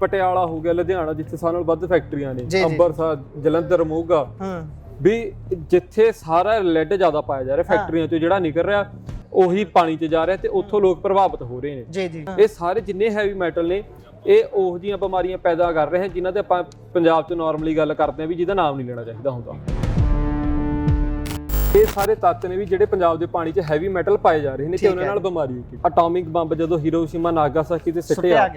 ਪਟਿਆਲਾ ਹੋ ਗਿਆ, ਲੁਧਿਆਣਾ ਜਿੱਥੇ ਸਾਰਿਆਂ ਨਾਲੋਂ ਵੱਧ ਫੈਕਟਰੀਆਂ ਨੇ, ਅੰਬਰਸਰ, ਜਲੰਧਰ, ਮੋਗਾ, ਵੀ ਜਿੱਥੇ ਸਾਰਾ ਲੈਡ ਜ਼ਿਆਦਾ ਪਾਇਆ ਜਾ ਰਿਹਾ ਫੈਕਟਰੀਆਂ ਚੋਂ ਜਿਹੜਾ ਨਿਕਲ ਰਿਹਾ ਉਹੀ ਪਾਣੀ 'ਚ ਜਾ ਰਿਹਾ ਤੇ ਉੱਥੋਂ ਲੋਕ ਪ੍ਰਭਾਵਿਤ ਹੋ ਰਹੇ ਨੇ। ਇਹ ਸਾਰੇ ਜਿੰਨੇ ਹੈਵੀ ਮੈਟਲ ਨੇ ਇਹ ਉਹੋ ਜਿਹੀਆਂ ਬਿਮਾਰੀਆਂ ਪੈਦਾ ਕਰ ਰਹੇ ਹਨ ਜਿਨ੍ਹਾਂ ਤੇ ਆਪਾਂ ਪੰਜਾਬ 'ਚ ਨਾਰਮਲੀ ਗੱਲ ਕਰਦੇ ਹਾਂ ਵੀ ਜਿਹਦਾ ਨਾਮ ਨਹੀਂ ਲੈਣਾ ਚਾਹੀਦਾ ਹੁੰਦਾ। ਇਹ ਸਾਰੇ ਤੱਤ ਨੇ ਵੀ ਜਿਹੜੇ ਪੰਜਾਬ ਦੇ ਪਾਣੀ 'ਚ ਹੈਵੀ ਮੈਟਲ ਪਾਏ ਜਾ ਰਹੇ ਨੇ ਤੇ ਉਹਨਾਂ ਨਾਲ ਬਿਮਾਰੀ ਹੋਈ। ਐਟੋਮਿਕ ਬੰਬ ਜਦੋਂ ਹਿਰੋਸ਼ੀਮਾ ਨਾਗਾਸਾਕੀ ਤੇ ਸਿੱਟਿਆ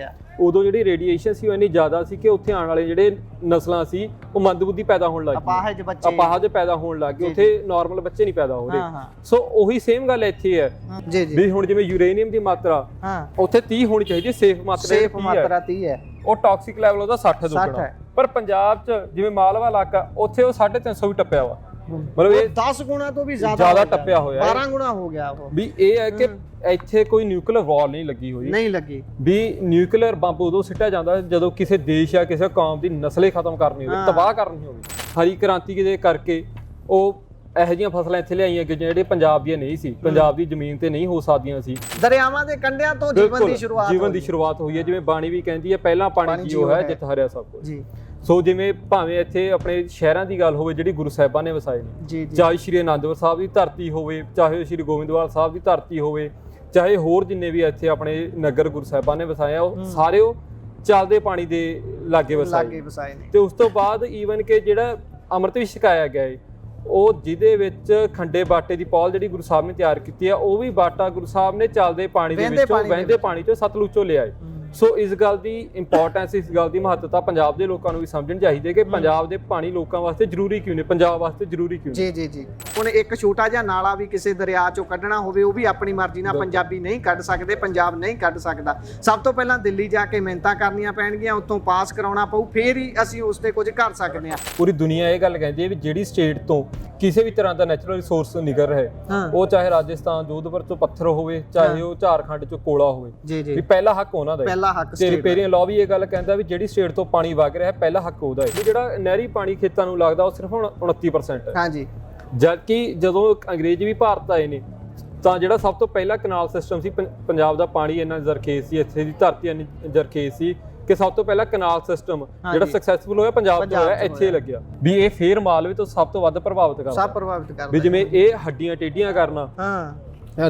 ਉਦੋਂ ਜਿਹੜੀ ਰੇਡੀਏਸ਼ਨ ਸੀ ਉਹ ਇੰਨੀ ਜ਼ਿਆਦਾ ਸੀ ਕਿ ਉੱਥੇ ਆਉਣ ਵਾਲੇ ਜਿਹੜੇ ਨਸਲਾਂ ਸੀ ਉਹ ਮੰਦਬੁੱਧੀ ਪੈਦਾ ਹੋਣ ਲੱਗ ਗਈ, ਅਪਾਹਜ ਪੈਦਾ ਹੋਣ ਲੱਗ ਗਏ, ਉੱਥੇ ਨਾਰਮਲ ਬੱਚੇ ਨਹੀਂ ਪੈਦਾ ਹੋ ਰਹੇ। ਸੋ ਉਹੀ ਸੇਮ ਗੱਲ ਇੱਥੇ ਹੈ ਵੀ ਹੁਣ ਜਿਵੇਂ ਯੂਰੇਨੀਅਮ ਦੀ ਮਾਤਰਾ ਉੱਥੇ 30 ਹੋਣੀ ਚਾਹੀਦੀ, ਸੇਫ ਮਾਤਰਾ 30 ਹੈ, ਉਹ ਟੌਕਸਿਕ ਲੈਵਲ ਉਹਦਾ 60 ਦੁੱਗਣਾ। ਪਰ ਪੰਜਾਬ 'ਚ ਜਿਵੇਂ ਮਾਲਵਾ ਇਲਾਕਾ ਉੱਥੇ ਉਹ 350 ਵੀ ਟੱਪਿਆ ਵਾ, ਮਤਲਬ ਇਹ 10 ਗੁਣਾ ਤੋਂ ਵੀ ਜ਼ਿਆਦਾ ਟੱਪਿਆ ਹੋਇਆ, 12 ਗੁਣਾ ਹੋ ਗਿਆ ਉਹ। ਵੀ ਇਹ ਹੈ ਕਿ ਇੱਥੇ ਕੋਈ ਨਿਊਕਲੀਅਰ ਵਾਰ ਨਹੀਂ ਲੱਗੀ ਵੀ ਨਿਊਕਲੀਅਰ ਬੰਬ ਉਦੋਂ ਸਿੱਟਿਆ ਜਾਂਦਾ ਜਦੋਂ ਕਿਸੇ ਦੇਸ਼ ਜਾਂ ਕਿਸੇ ਕੌਮ ਦੀ ਨਸਲੇ ਖਤਮ ਕਰਨੀ ਹੋਵੇ, ਤਬਾਹ ਕਰਨੀ ਹੋਵੇ। ਹਰੀ ਕ੍ਰਾਂਤੀ ਦੇ ਕਰਕੇ ਉਹ ਇਹੋ ਜਿਹੀਆਂ ਫਸਲਾਂ ਇੱਥੇ ਲਿਆਈਆਂ ਕਿ ਜਿਹੜੇ ਪੰਜਾਬ ਦੀਆਂ ਨਹੀਂ ਸੀ, ਪੰਜਾਬ ਦੀ ਜ਼ਮੀਨ ਤੇ ਨਹੀਂ ਹੋ ਸਕਦੀਆਂ ਸੀ। ਦਰਿਆਵਾਂ ਦੇ ਕੰਢਿਆਂ ਤੋਂ ਜੀਵਨ ਦੀ ਸ਼ੁਰੂਆਤ ਹੋਈ ਹੈ। ਜਿਵੇਂ ਬਾਣੀ ਵੀ ਕਹਿੰਦੀ ਹੈ ਪਹਿਲਾਂ ਪਾਣੀ ਜੀਓ ਹੈ ਜਿੱਤ ਹਰਿਆ ਸਭ ਕੁਝ। ਸੋ ਜਿਵੇਂ ਭਾਵੇਂ ਇੱਥੇ ਆਪਣੇ ਸ਼ਹਿਰਾਂ ਦੀ ਗੱਲ ਹੋਵੇ ਜਿਹੜੀ ਗੁਰੂ ਸਾਹਿਬਾਂ ਨੇ ਵਸਾਏ ਨੇ, ਚਾਹੇ ਸ਼੍ਰੀ ਅਨੰਦਪੁਰ ਸਾਹਿਬ ਦੀ ਧਰਤੀ ਹੋਵੇ, ਚਾਹੇ ਸ਼੍ਰੀ ਗੋਬਿੰਦਵਾਲ ਸਾਹਿਬ ਦੀ ਧਰਤੀ ਹੋਵੇ, ਚਾਹੇ ਹੋਰ ਜਿੰਨੇ ਵੀ ਇੱਥੇ ਆਪਣੇ ਨਗਰ ਗੁਰੂ ਸਾਹਿਬਾਂ ਨੇ ਵਸਾਏ ਆ, ਉਹ ਸਾਰੇ ਉਹ ਚੱਲਦੇ ਪਾਣੀ ਦੇ ਲਾਗੇ ਵਸਾਏ ਨੇ। ਤੇ ਉਸ ਤੋਂ ਬਾਅਦ ਈਵਨ ਕਿ ਜਿਹੜਾ ਅੰਮ੍ਰਿਤ ਵੀ ਛਕਾਇਆ ਗਿਆ ਹੈ ਉਹ ਜਿਹਦੇ ਵਿੱਚ ਖੰਡੇ ਬਾਟੇ ਦੀ ਪੌਲ ਜਿਹੜੀ ਗੁਰੂ ਸਾਹਿਬ ਨੇ ਤਿਆਰ ਕੀਤੀ ਆ, ਉਹ ਵੀ ਬਾਟਾ ਗੁਰੂ ਸਾਹਿਬ ਨੇ ਚੱਲਦੇ ਪਾਣੀ ਦੇ ਵਿੱਚੋਂ, ਵਹਿੰਦੇ ਪਾਣੀ ਚੋਂ, ਸਤਲੁਜ ਚੋਂ ਲਿਆਏ। ਸੋ ਇਸ ਗੱਲ ਦੀ ਇੰਪੋਰਟੈਂਸ, ਇਸ ਗੱਲ ਦੀ ਮਹੱਤਤਾ ਪੰਜਾਬ ਦੇ ਲੋਕਾਂ ਨੂੰ ਵੀ ਸਮਝਣੀ ਚਾਹੀਦੀ ਹੈ ਕਿ ਪੰਜਾਬ ਦੇ ਪਾਣੀ ਲੋਕਾਂ ਵਾਸਤੇ ਜ਼ਰੂਰੀ ਕਿਉਂ ਨੇ, ਪੰਜਾਬ ਵਾਸਤੇ ਜ਼ਰੂਰੀ ਕਿਉਂ ਨੇ। ਜੀ ਹੁਣ ਇੱਕ ਛੋਟਾ ਜਿਹਾ ਨਾਲਾ ਵੀ ਕਿਸੇ ਦਰਿਆ ਚੋਂ ਕੱਢਣਾ ਹੋਵੇ ਉਹ ਵੀ ਆਪਣੀ ਮਰਜ਼ੀ ਨਾਲ ਪੰਜਾਬੀ ਨਹੀਂ ਕੱਢ ਸਕਦੇ, ਪੰਜਾਬ ਨਹੀਂ ਕੱਢ ਸਕਦਾ। ਸਭ ਤੋਂ ਪਹਿਲਾਂ ਦਿੱਲੀ ਜਾ ਕੇ ਮਿਹਨਤਾਂ ਕਰਨੀਆਂ ਪੈਣਗੀਆਂ, ਉੱਥੋਂ ਪਾਸ ਕਰਾਉਣਾ ਪਊ, ਫੇਰ ਹੀ ਅਸੀਂ ਉਸ ਤੇ ਕੁਝ ਕਰ ਸਕਦੇ ਹਾਂ। ਪੂਰੀ ਦੁਨੀਆ ਇਹ ਗੱਲ ਕਹਿੰਦੀ ਹੈ ਵੀ ਜਿਹੜੀ ਸਟੇਟ ਤੋਂ ਕਿਸੇ ਵੀ ਤਰ੍ਹਾਂ ਦਾ ਨੈਚੁਰਲ ਰਿਸੋਰਸ ਨਿਕਲ ਰਿਹਾ, ਉਹ ਚਾਹੇ ਰਾਜਸਥਾਨ ਜੋਧਪੁਰ ਤੋਂ ਪੱਥਰ ਹੋਵੇ, ਚਾਹੇ ਉਹ ਝਾਰਖੰਡ ਚੋਂ ਕੋਲਾ ਹੋਵੇ, ਵੀ ਪਹਿਲਾ ਹੱਕ ਉਹਨਾਂ ਦਾ ਹੈ। ਤੇ ਰਿਪੇਰੀਅਨ ਲਾਅ ਵੀ ਇਹ ਗੱਲ ਕਹਿੰਦਾ ਵੀ ਜਿਹੜੀ ਸਟੇਟ ਤੋਂ ਪਾਣੀ ਵਗ ਰਿਹਾ ਪਹਿਲਾ ਹੱਕ ਉਹਦਾ ਹੈ। ਜਿਹੜਾ ਨਹਿਰੀ ਪਾਣੀ ਖੇਤਾਂ ਨੂੰ ਲੱਗਦਾ ਉਹ ਸਿਰਫ 29% ਹੈ। ਜਦਕਿ ਜਦੋਂ ਅੰਗਰੇਜ਼ ਵੀ ਭਾਰਤ ਆਏ ਨੇ ਤਾਂ ਜਿਹੜਾ ਸਭ ਤੋਂ ਪਹਿਲਾ ਕਨਾਲ ਸਿਸਟਮ ਸੀ, ਪੰਜਾਬ ਦਾ ਪਾਣੀ ਇੰਨਾ ਜ਼ਰਖੇਜ਼ ਸੀ, ਇੱਥੇ ਦੀ ਧਰਤੀ ਇੰਨੀ ਜ਼ਰਖੇਜ਼ ਸੀ ਕਿ ਸਭ ਤੋਂ ਪਹਿਲਾਂ ਕਨਾਲ ਸਿਸਟਮ ਜਿਹੜਾ ਸਕਸੈਸਫੁਲ ਹੋਇਆ ਪੰਜਾਬ ਤੋਂ ਹੋਇਆ, ਇੱਥੇ ਲੱਗਿਆ। ਵੀ ਇਹ ਫੇਰ ਮਾਲਵੇ ਤੋਂ ਸਭ ਤੋਂ ਵੱਧ ਪ੍ਰਭਾਵਿਤ ਕਰਦਾ ਵੀ ਜਿਵੇਂ ਇਹ ਹੱਡੀਆਂ ਟੇਢੀਆਂ ਕਰਨਾ,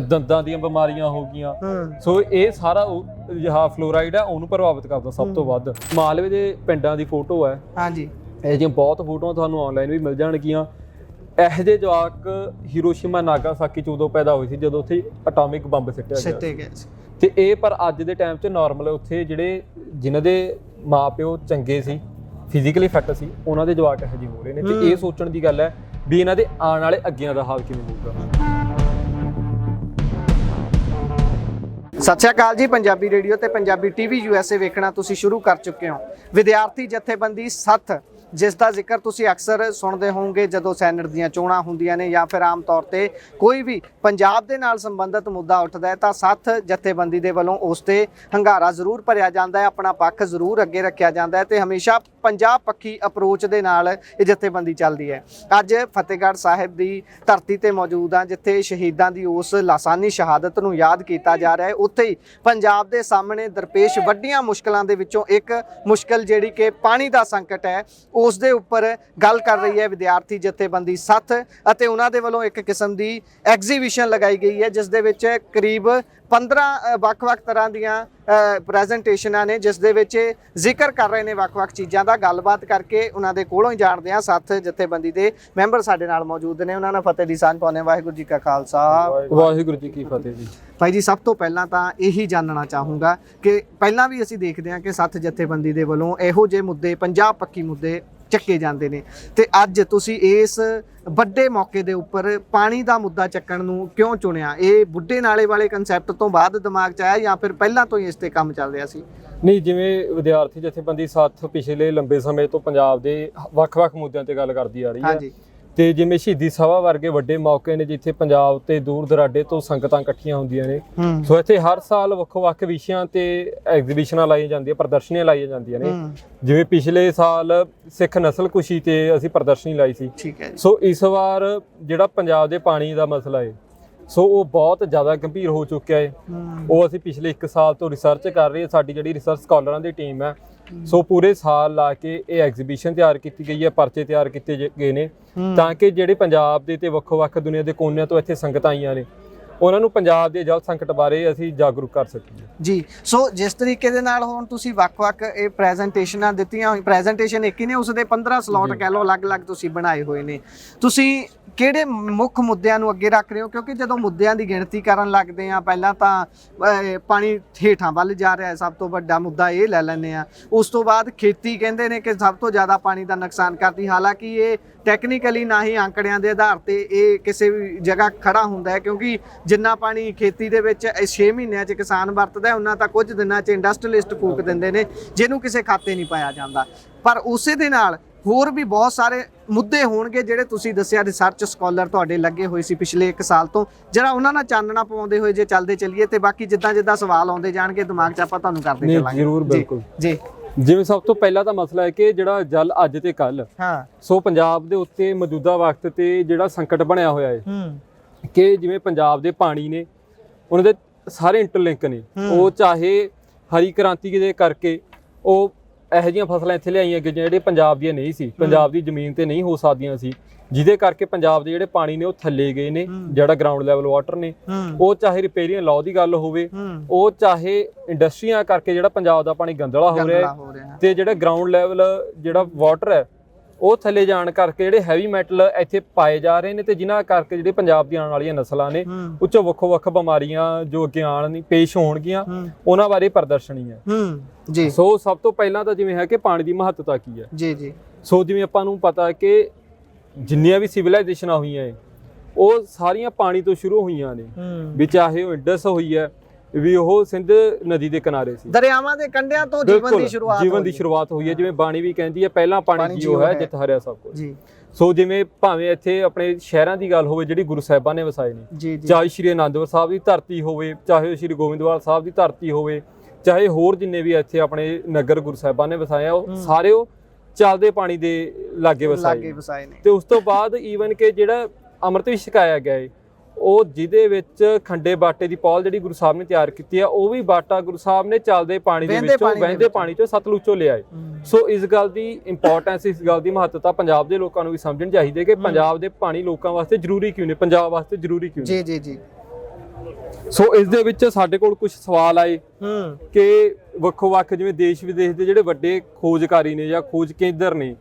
ਦੰਦਾਂ ਦੀਆਂ ਬਿਮਾਰੀਆਂ ਹੋ ਗਈਆਂ। ਸੋ ਇਹ ਸਾਰਾ ਜਿਹੜਾ ਫਲੋਰਾਈਡ ਹੈ ਉਹਨੂੰ ਪ੍ਰਭਾਵਿਤ ਕਰਦਾ ਸਭ ਤੋਂ ਵੱਧ। ਮਾਲਵੇ ਦੇ ਪਿੰਡਾਂ ਦੀ ਫੋਟੋ ਹੈ, ਇਹ ਜਿਹੀਆਂ ਬਹੁਤ ਫੋਟੋਆਂ ਤੁਹਾਨੂੰ ਆਨਲਾਈਨ ਵੀ ਮਿਲ ਜਾਣਗੀਆਂ। ਇਹੋ ਜਿਹੇ ਜਵਾਕ ਹਿਰੋਸ਼ੀਮਾ ਨਾਗਾਸਾਕੀ 'ਚ ਉਦੋਂ ਪੈਦਾ ਹੋਏ ਸੀ ਜਦੋਂ ਉੱਥੇ ਐਟੋਮਿਕ ਬੰਬ ਸਿੱਟਿਆ ਗਿਆ ਸੀ। ਤੇ ਇਹ ਪਰ ਅੱਜ ਦੇ ਟਾਈਮ 'ਚ ਨਾਰਮਲ ਉੱਥੇ ਜਿਹੜੇ ਜਿਨ੍ਹਾਂ ਦੇ ਮਾਂ-ਪਿਓ ਚੰਗੇ ਸੀ, ਫਿਜ਼ੀਕਲੀ ਫਿੱਟ ਸੀ, ਉਹਨਾਂ ਦੇ ਜਵਾਕ ਇਹੋ ਜਿਹੇ ਹੋ ਰਹੇ ਨੇ। ਤੇ ਇਹ ਸੋਚਣ ਦੀ ਗੱਲ ਹੈ ਵੀ ਇਹਨਾਂ ਦੇ ਆਉਣ ਵਾਲੇ ਅੱਗਿਆਂ ਦਾ ਹਾਲ ਕਿਵੇਂ ਹੋਊਗਾ। ਸਤਿ ਸ਼੍ਰੀ ਅਕਾਲ ਜੀ, ਪੰਜਾਬੀ ਰੇਡੀਓ ਤੇ ਪੰਜਾਬੀ ਟੀਵੀ USA ਵੇਖਣਾ ਤੁਸੀਂ ਸ਼ੁਰੂ ਕਰ ਚੁੱਕੇ ਹੋ। ਵਿਦਿਆਰਥੀ ਜਥੇਬੰਦੀ ਸੱਥ, ਜਿਸ ਦਾ ਜ਼ਿਕਰ ਤੁਸੀਂ ਅਕਸਰ ਸੁਣਦੇ ਹੋਵੋਗੇ ਜਦੋਂ ਸੈਨੇਟ ਦੀਆਂ ਚੋਣਾਂ ਹੁੰਦੀਆਂ ਨੇ ਜਾਂ ਫਿਰ ਆਮ ਤੌਰ ਤੇ ਕੋਈ ਵੀ ਪੰਜਾਬ ਦੇ ਨਾਲ ਸੰਬੰਧਿਤ ਮੁੱਦਾ ਉੱਠਦਾ ਹੈ ਤਾਂ ਸੱਥ ਜਥੇਬੰਦੀ ਦੇ ਵੱਲੋਂ ਉਸ ਤੇ ਹੰਗਾਰਾ ਜ਼ਰੂਰ ਭਰਿਆ ਜਾਂਦਾ ਹੈ, ਆਪਣਾ ਪੱਖ ਜ਼ਰੂਰ ਅੱਗੇ ਰੱਖਿਆ ਜਾਂਦਾ ਹੈ ਤੇ ਹਮੇਸ਼ਾ ਪੰਜਾਬ ਪੱਖੀ ਅਪਰੋਚ ਦੇ ਨਾਲ ਇਹ ਜਥੇਬੰਦੀ ਚੱਲਦੀ ਹੈ। ਅੱਜ ਫਤਿਹਗੜ੍ਹ ਸਾਹਿਬ ਦੀ ਧਰਤੀ ਤੇ ਮੌਜੂਦ ਹਾਂ ਜਿੱਥੇ ਸ਼ਹੀਦਾਂ ਦੀ ਉਸ ਲਾਸਾਨੀ ਸ਼ਹਾਦਤ ਨੂੰ ਯਾਦ ਕੀਤਾ ਜਾ ਰਿਹਾ ਹੈ। ਉੱਥੇ ਹੀ ਪੰਜਾਬ ਦੇ ਸਾਹਮਣੇ ਦਰਪੇਸ਼ ਵੱਡੀਆਂ ਮੁਸ਼ਕਲਾਂ ਦੇ ਵਿੱਚੋਂ ਇੱਕ ਮੁਸ਼ਕਲ ਜਿਹੜੀ ਕਿ ਪਾਣੀ ਦਾ ਸੰਕਟ ਹੈ, ਉਸ ਦੇ ਉੱਪਰ ਗੱਲ ਕਰ ਰਹੀ ਹੈ ਵਿਦਿਆਰਥੀ ਜਥੇਬੰਦੀ ਸੱਥ। ਅਤੇ ਉਹਨਾਂ ਦੇ ਵੱਲੋਂ ਇੱਕ ਕਿਸਮ ਦੀ ਐਗਜ਼ੀਬਿਸ਼ਨ ਲਗਾਈ ਗਈ ਹੈ ਜਿਸ ਦੇ ਵਿੱਚ ਕਰੀਬ 15 ਵੱਖ-ਵੱਖ ਤਰ੍ਹਾਂ ਦੀਆਂ ਪ੍ਰੈਜੈਂਟੇਸ਼ਨਾਂ ਨੇ, ਜਿਸ ਦੇ ਵਿੱਚ ਜ਼ਿਕਰ ਕਰ ਰਹੇ ਨੇ ਵੱਖ-ਵੱਖ ਚੀਜ਼ਾਂ ਦਾ। ਗੱਲਬਾਤ ਕਰਕੇ ਉਹਨਾਂ ਦੇ ਕੋਲੋਂ ਹੀ ਜਾਣਦੇ ਹਾਂ। ਸੱਥ ਜਥੇਬੰਦੀ ਦੇ ਮੈਂਬਰ ਸਾਡੇ ਨਾਲ ਮੌਜੂਦ ਨੇ, ਉਹਨਾਂ ਨਾਲ ਫਤਿਹ ਦੀ ਸਾਂਝ ਪਾਉਂਦੇ। ਵਾਹਿਗੁਰੂ ਜੀ ਕਾ ਖਾਲਸਾ, ਵਾਹਿਗੁਰੂ ਜੀ ਕੀ ਫਤਿਹ ਜੀ। ਭਾਈ ਜੀ, ਸਭ ਤੋਂ ਪਹਿਲਾਂ ਤਾਂ ਇਹੀ ਜਾਣਨਾ ਚਾਹੂੰਗਾ ਕਿ ਪਹਿਲਾਂ ਵੀ ਅਸੀਂ ਦੇਖਦੇ ਹਾਂ ਕਿ ਸੱਥ ਜਥੇਬੰਦੀ ਦੇ ਵੱਲੋਂ ਇਹੋ ਜਿਹੇ ਮੁੱਦੇ, ਪੰਜਾਬ ਪੱਖੀ ਮੁੱਦੇ ਚੱਕੇ ਜਾਂਦੇ ਨੇ, ਤੇ ਅੱਜ ਤੁਸੀਂ ਇਸ ਵੱਡੇ ਮੌਕੇ ਦੇ ਉੱਪਰ ਪਾਣੀ ਦਾ ਮੁੱਦਾ ਚੱਕਣ ਨੂੰ ਕਿਉਂ ਚੁਣਿਆ? ਇਹ ਬੁੱਢੇ ਨਾਲੇ ਵਾਲੇ ਕਨਸੈਪਟ ਤੋਂ ਬਾਅਦ ਦਿਮਾਗ 'ਚ ਆਇਆ ਜਾਂ ਫਿਰ ਪਹਿਲਾਂ ਤੋਂ ਹੀ ਇਸ ਤੇ ਕੰਮ ਚੱਲ ਰਿਹਾ ਸੀ? ਨਹੀਂ, ਜਿਵੇਂ ਵਿਦਿਆਰਥੀ ਜਥੇਬੰਦੀ ਸੱਥ ਪਿਛਲੇ ਲੰਬੇ ਸਮੇਂ ਤੋਂ ਪੰਜਾਬ ਦੇ ਵੱਖ-ਵੱਖ ਮੁੱਦਿਆਂ ਤੇ ਗੱਲ ਕਰਦੀ ਆ ਰਹੀ ਹੈ ਤੇ ਜਿਵੇਂ ਸ਼ਹੀਦੀ ਸਭਾ ਵਰਗੇ ਵੱਡੇ ਮੌਕੇ ਨੇ ਜਿੱਥੇ ਪੰਜਾਬ ਤੇ ਦੂਰ ਦਰਾਡੇ ਤੋਂ ਸੰਗਤਾਂ ਇਕੱਠੀਆਂ ਹੁੰਦੀਆਂ ਨੇ। ਸੋ ਇੱਥੇ ਹਰ ਸਾਲ ਵੱਖ-ਵੱਖ ਵਿਸ਼ਿਆਂ ਤੇ ਐਗਜ਼ੀਬਿਸ਼ਨਾਂ ਲਾਈਆਂ ਜਾਂਦੀਆਂ, ਪ੍ਰਦਰਸ਼ਨੀਆਂ ਲਾਈਆਂ ਜਾਂਦੀਆਂ ਨੇ। ਜਿਵੇਂ ਪਿਛਲੇ ਸਾਲ ਸਿੱਖ ਨਸਲਕੁਸ਼ੀ ਤੇ ਅਸੀਂ ਪ੍ਰਦਰਸ਼ਨੀ ਲਾਈ ਸੀ। ਸੋ ਇਸ ਵਾਰ ਜਿਹੜਾ ਪੰਜਾਬ ਦੇ ਪਾਣੀ ਦਾ ਮਸਲਾ ਹੈ ਸੋ ਉਹ ਬਹੁਤ ਜ਼ਿਆਦਾ ਗੰਭੀਰ ਹੋ ਚੁੱਕਿਆ ਹੈ। ਉਹ ਅਸੀਂ ਪਿਛਲੇ 1 ਸਾਲ ਤੋਂ ਰਿਸਰਚ ਕਰ ਰਹੇ ਹਾਂ, ਸਾਡੀ ਜਿਹੜੀ ਰਿਸਰਚ ਸਕਾਲਰਾਂ ਦੀ ਟੀਮ ਹੈ। ਸੋ ਪੂਰੇ ਸਾਲ ਲਾ ਕੇ ਇਹ ਐਗਜ਼ੀਬਿਸ਼ਨ ਤਿਆਰ ਕੀਤੀ ਗਈ ਹੈ, ਪਰਚੇ ਤਿਆਰ ਕੀਤੇ ਗਏ ਨੇ ਤਾਂ ਕਿ ਜਿਹੜੇ ਪੰਜਾਬ ਦੇ ਤੇ ਵੱਖੋ-ਵੱਖ ਦੁਨੀਆ ਦੇ ਕੋਨਿਆਂ ਤੋਂ ਇੱਥੇ ਸੰਗਤਾਂ ਆਈਆਂ ਨੇ ਉਹਨਾਂ ਨੂੰ ਪੰਜਾਬ ਦੇ ਜਲ ਸੰਕਟ ਬਾਰੇ ਅਸੀਂ ਜਾਗਰੂਕ ਕਰ ਸਕੀਏ ਜੀ। ਸੋ ਜਿਸ ਤਰੀਕੇ ਦੇ ਨਾਲ ਹੁਣ ਤੁਸੀਂ ਵੱਖ-ਵੱਖ ਇਹ ਪ੍ਰੈਜੈਂਟੇਸ਼ਨਾਂ ਦਿੱਤੀਆਂ ਹੋਈ, ਪ੍ਰੈਜੈਂਟੇਸ਼ਨ ਇੱਕ ਹੀ ਨੇ, ਉਸ ਦੇ 15 ਸਲੋਟ ਕਹਿ ਲਓ ਅਲੱਗ-ਅਲੱਗ ਤੁਸੀਂ ਬਣਾਏ ਹੋਏ ਨੇ। ਤੁਸੀਂ ਕਿਹੜੇ ਮੁੱਖ ਮੁੱਦਿਆਂ ਨੂੰ ਅੱਗੇ ਰੱਖ ਰਹੇ ਹੋ? ਕਿਉਂਕਿ ਜਦੋਂ ਮੁੱਦਿਆਂ ਦੀ ਗਿਣਤੀ ਕਰਨ ਲੱਗਦੇ ਆ, ਪਹਿਲਾਂ ਤਾਂ ਪਾਣੀ ਹੇਠਾਂ ਵੱਲ ਜਾ ਰਿਹਾ ਹੈ, ਸਭ ਤੋਂ ਵੱਡਾ ਮੁੱਦਾ ਇਹ ਲੈ ਲੈਂਦੇ ਆ। ਉਸ ਤੋਂ ਬਾਅਦ ਖੇਤੀ ਕਹਿੰਦੇ ਨੇ ਕਿ ਸਭ ਤੋਂ ਜ਼ਿਆਦਾ ਪਾਣੀ ਦਾ ਨੁਕਸਾਨ ਕਰਦੀ, ਹਾਲਾਂਕਿ ਇਹ ਟੈਕਨੀਕਲੀ ਨਾ ਹੀ ਆંકੜਿਆਂ ਦੇ ਆਧਾਰ ਤੇ ਇਹ ਕਿਸੇ ਵੀ ਜਗ੍ਹਾ ਖੜਾ ਹੁੰਦਾ ਹੈ, ਕਿਉਂਕਿ ਜਿੰਨਾ ਪਾਣੀ ਖੇਤੀ ਦੇ ਵਿੱਚ 6 ਮਹੀਨਿਆਂ 'ਚ ਕਿਸਾਨ ਵਰਤਦਾ ਉਹਨਾਂ ਤਾਂ ਕੁਝ ਦਿਨਾਂ 'ਚ ਇੰਡਸਟਰੀਅਲਿਸਟ ਫੂਕ ਦਿੰਦੇ ਨੇ, ਜਿਹਨੂੰ ਕਿਸੇ ਖਾਤੇ ਨਹੀਂ ਪਾਇਆ ਜਾਂਦਾ। ਪਰ ਉਸੇ ਦੇ ਨਾਲ ਹੋਰ ਵੀ ਬਹੁਤ ਸਾਰੇ ਮੁੱਦੇ ਹੋਣਗੇ ਜਿਹੜੇ ਤੁਸੀਂ ਦੱਸਿਆ ਰਿਸਰਚ ਸਕਾਲਰ ਤੁਹਾਡੇ ਲੱਗੇ ਹੋਏ ਸੀ ਪਿਛਲੇ 1 ਸਾਲ ਤੋਂ, ਜਿਹੜਾ ਉਹਨਾਂ ਨਾਲ ਚਾਨਣਾ ਪਾਉਂਦੇ ਹੋਏ ਜੇ ਚੱਲਦੇ ਚੱਲੀਏ ਤੇ ਬਾਕੀ ਜਿੱਦਾਂ ਸਵਾਲ ਆਉਂਦੇ ਜਾਣਗੇ ਦਿਮਾਗ 'ਚ ਆਪਾਂ ਤੁਹਾਨੂੰ ਕਰਦੇ ਚੱਲਾਂਗੇ। ਜ਼ਰੂਰ, ਬਿਲਕੁਲ ਜੀ। ਜਿਵੇਂ ਸਭ ਤੋਂ ਪਹਿਲਾਂ ਤਾਂ ਮਸਲਾ ਹੈ ਕਿ ਜਿਹੜਾ ਜਲ ਅੱਜ ਤੇ ਕੱਲ, ਸੋ ਪੰਜਾਬ ਦੇ ਉੱਤੇ ਮੌਜੂਦਾ ਵਕਤ ਤੇ ਜਿਹੜਾ ਸੰਕਟ ਬਣਿਆ ਹੋਇਆ ਹੈ ਕਿ ਜਿਵੇਂ ਪੰਜਾਬ ਦੇ ਪਾਣੀ ਨੇ ਉਹਨਾਂ ਦੇ ਸਾਰੇ ਇੰਟਰਲਿੰਕ ਨੇ। ਉਹ ਚਾਹੇ ਹਰੀ ਕ੍ਰਾਂਤੀ ਦੇ ਕਰਕੇ ਉਹ ਇਹੋ ਜਿਹੀਆਂ ਫਸਲਾਂ ਇੱਥੇ ਲਿਆਈਆਂ ਗਈਆਂ ਜਿਹੜੇ ਪੰਜਾਬ ਦੀਆਂ ਨਹੀਂ ਸੀ, ਪੰਜਾਬ ਦੀ ਜ਼ਮੀਨ ਤੇ ਨਹੀਂ ਹੋ ਸਕਦੀਆਂ ਸੀ, ਜਿਹਦੇ ਕਰਕੇ ਪੰਜਾਬ ਦੇ ਜਿਹੜੇ ਪਾਣੀ ਨੇ ਉਹ ਥੱਲੇ ਗਏ ਨੇ, ਜਿਹੜਾ ਗਰਾਊਂਡ ਲੈਵਲ ਵਾਟਰ ਨੇ। ਉਹ ਚਾਹੇ ਰਿਪੇਰੀਅਨ ਲਾਅ ਦੀ ਗੱਲ ਹੋਵੇ, ਉਹ ਚਾਹੇ ਇੰਡਸਟਰੀਆਂ ਕਰਕੇ ਜਿਹੜਾ ਪੰਜਾਬ ਦਾ ਪਾਣੀ ਗੰਦਲਾ ਹੋ ਰਿਹਾ ਹੈ, ਤੇ ਜਿਹੜਾ ਗਰਾਊਂਡ ਲੈਵਲ ਜਿਹੜਾ ਵਾਟਰ ਹੈ ਉਹ ਥੱਲੇ ਜਾਣ ਕਰਕੇ ਜਿਹੜੇ ਹੈਵੀ ਮੈਟਲ ਇੱਥੇ ਪਾਏ ਜਾ ਰਹੇ ਨੇ, ਤੇ ਜਿਨ੍ਹਾਂ ਕਰਕੇ ਜਿਹੜੇ ਪੰਜਾਬ ਦੀਆਂ ਆਉਣ ਵਾਲੀਆਂ ਨਸਲਾਂ ਨੇ ਉੱਚੋਂ ਵੱਖੋ-ਵੱਖ ਬਿਮਾਰੀਆਂ ਜੋ ਅੱਗੇ ਆਉਣ ਨਹੀਂ ਪੇਸ਼ ਹੋਣਗੀਆਂ, ਉਹਨਾਂ ਬਾਰੇ ਪ੍ਰਦਰਸ਼ਨੀ ਹੈ ਜੀ। ਸੋ ਸਭ ਤੋਂ ਪਹਿਲਾਂ ਤਾਂ ਜਿਵੇਂ ਹੈ ਕਿ ਪਾਣੀ ਦੀ ਮਹੱਤਤਾ ਕੀ ਹੈ ਜੀ ਜੀ। ਸੋ ਜਿਵੇਂ ਆਪਾਂ ਨੂੰ ਪਤਾ ਹੈ ਕਿ ਜਿੰਨੀਆਂ ਵੀ ਸਿਵਲਾਈਜੇਸ਼ਨਾਂ ਹੋਈਆਂ ਹੈ ਉਹ ਸਾਰੀਆਂ ਪਾਣੀ ਤੋਂ ਸ਼ੁਰੂ ਹੋਈਆਂ ਨੇ, ਵੀ ਚਾਹੇ ਉਹ ਇੰਡਸ ਹੋਈ ਹੈ, ਵੀ ਉਹ ਸਿੰਧ ਨਦੀ ਦੇ ਕਿਨਾਰੇ ਸੀ, ਦਰਿਆਵਾਂ ਦੇ ਕੰਢਿਆਂ ਤੋਂ ਜੀਵਨ ਦੀ ਸ਼ੁਰੂਆਤ ਹੋਈ ਹੈ। ਜਿਵੇਂ ਬਾਣੀ ਵੀ ਕਹਿੰਦੀ ਹੈ ਪਹਿਲਾਂ ਪਾਣੀ ਜੀਓ ਹੈ ਜਿੱਤ ਹਰਿਆ ਸਭ ਕੁਝ ਜੀ। ਸੋ ਜਿਵੇਂ ਭਾਵੇਂ ਇੱਥੇ ਆਪਣੇ ਸ਼ਹਿਰਾਂ ਦੀ ਗੱਲ ਹੋਵੇ ਜਿਹੜੀ ਗੁਰੂ ਸਾਹਿਬਾਂ ਨੇ ਵਸਾਏ ਨੇ, ਚਾਹੇ ਸ਼੍ਰੀ ਅਨੰਦਪੁਰ ਸਾਹਿਬ ਦੀ ਧਰਤੀ ਹੋਵੇ, ਚਾਹੇ ਸ਼੍ਰੀ ਗੋਬਿੰਦਵਾਲ ਸਾਹਿਬ ਦੀ ਧਰਤੀ ਹੋਵੇ, ਚਾਹੇ ਹੋਰ ਜਿੰਨੇ ਵੀ ਇੱਥੇ ਆਪਣੇ ਨਗਰ ਗੁਰੂ ਸਾਹਿਬਾਂ ਨੇ ਵਸਾਏ ਆ, ਉਹ ਸਾਰੇ ਉਹ ਚੱਲਦੇ ਪਾਣੀ ਦੇ ਲਾਗੇ ਵਸਾਏ ਨੇ। ਤੇ ਉਸ ਤੋਂ ਬਾਅਦ ਈਵਨ ਕਿ ਜਿਹੜਾ ਅੰਮ੍ਰਿਤ ਵੀ ਛਕਾਇਆ ਗਿਆ ਹੈ, ਉਹ ਜਿਹਦੇ ਵਿੱਚ ਖੰਡੇ ਬਾਟੇ ਦੀ ਪੌਲ ਜਿਹੜੀ ਗੁਰੂ ਸਾਹਿਬ ਨੇ ਤਿਆਰ ਕੀਤੀ ਆ, ਉਹ ਵੀ ਬਾਟਾ ਗੁਰੂ ਸਾਹਿਬ ਨੇ ਚੱਲਦੇ ਪਾਣੀ ਦੇ ਵਿੱਚੋਂ, ਵਹਿੰਦੇ ਪਾਣੀ ਚੋਂ, ਸਤਲੁਜ ਚੋਂ ਲਿਆਏ। ਸੋ ਇਸ ਗੱਲ ਦੀ ਇੰਪੋਰਟੈਂਸ, ਇਸ ਗੱਲ ਦੀ ਮਹੱਤਤਾ ਪੰਜਾਬ ਦੇ ਲੋਕਾਂ ਨੂੰ ਵੀ ਸਮਝਣੀ ਚਾਹੀਦੀ ਹੈ ਕਿ ਪੰਜਾਬ ਦੇ ਪਾਣੀ ਲੋਕਾਂ ਵਾਸਤੇ ਜ਼ਰੂਰੀ ਕਿਉਂ ਨੇ, ਪੰਜਾਬ ਵਾਸਤੇ ਜ਼ਰੂਰੀ ਕਿਉਂ ਨੇ। ਜੀ ਜੀ। ਸੋ ਇਸ ਦੇ ਵਿੱਚ ਸਾਡੇ ਕੋਲ ਕੁਝ ਸਵਾਲ ਆਏ ਕਿ ਵੱਖੋ-ਵੱਖ ਜਿਵੇਂ ਦੇਸ਼ ਵਿਦੇਸ਼ ਦੇ ਜਿਹੜੇ ਵੱਡੇ ਖੋਜਕਾਰੀ ਨੇ ਜਾਂ ਖੋਜ ਕੇਂਦਰ ਨੇ,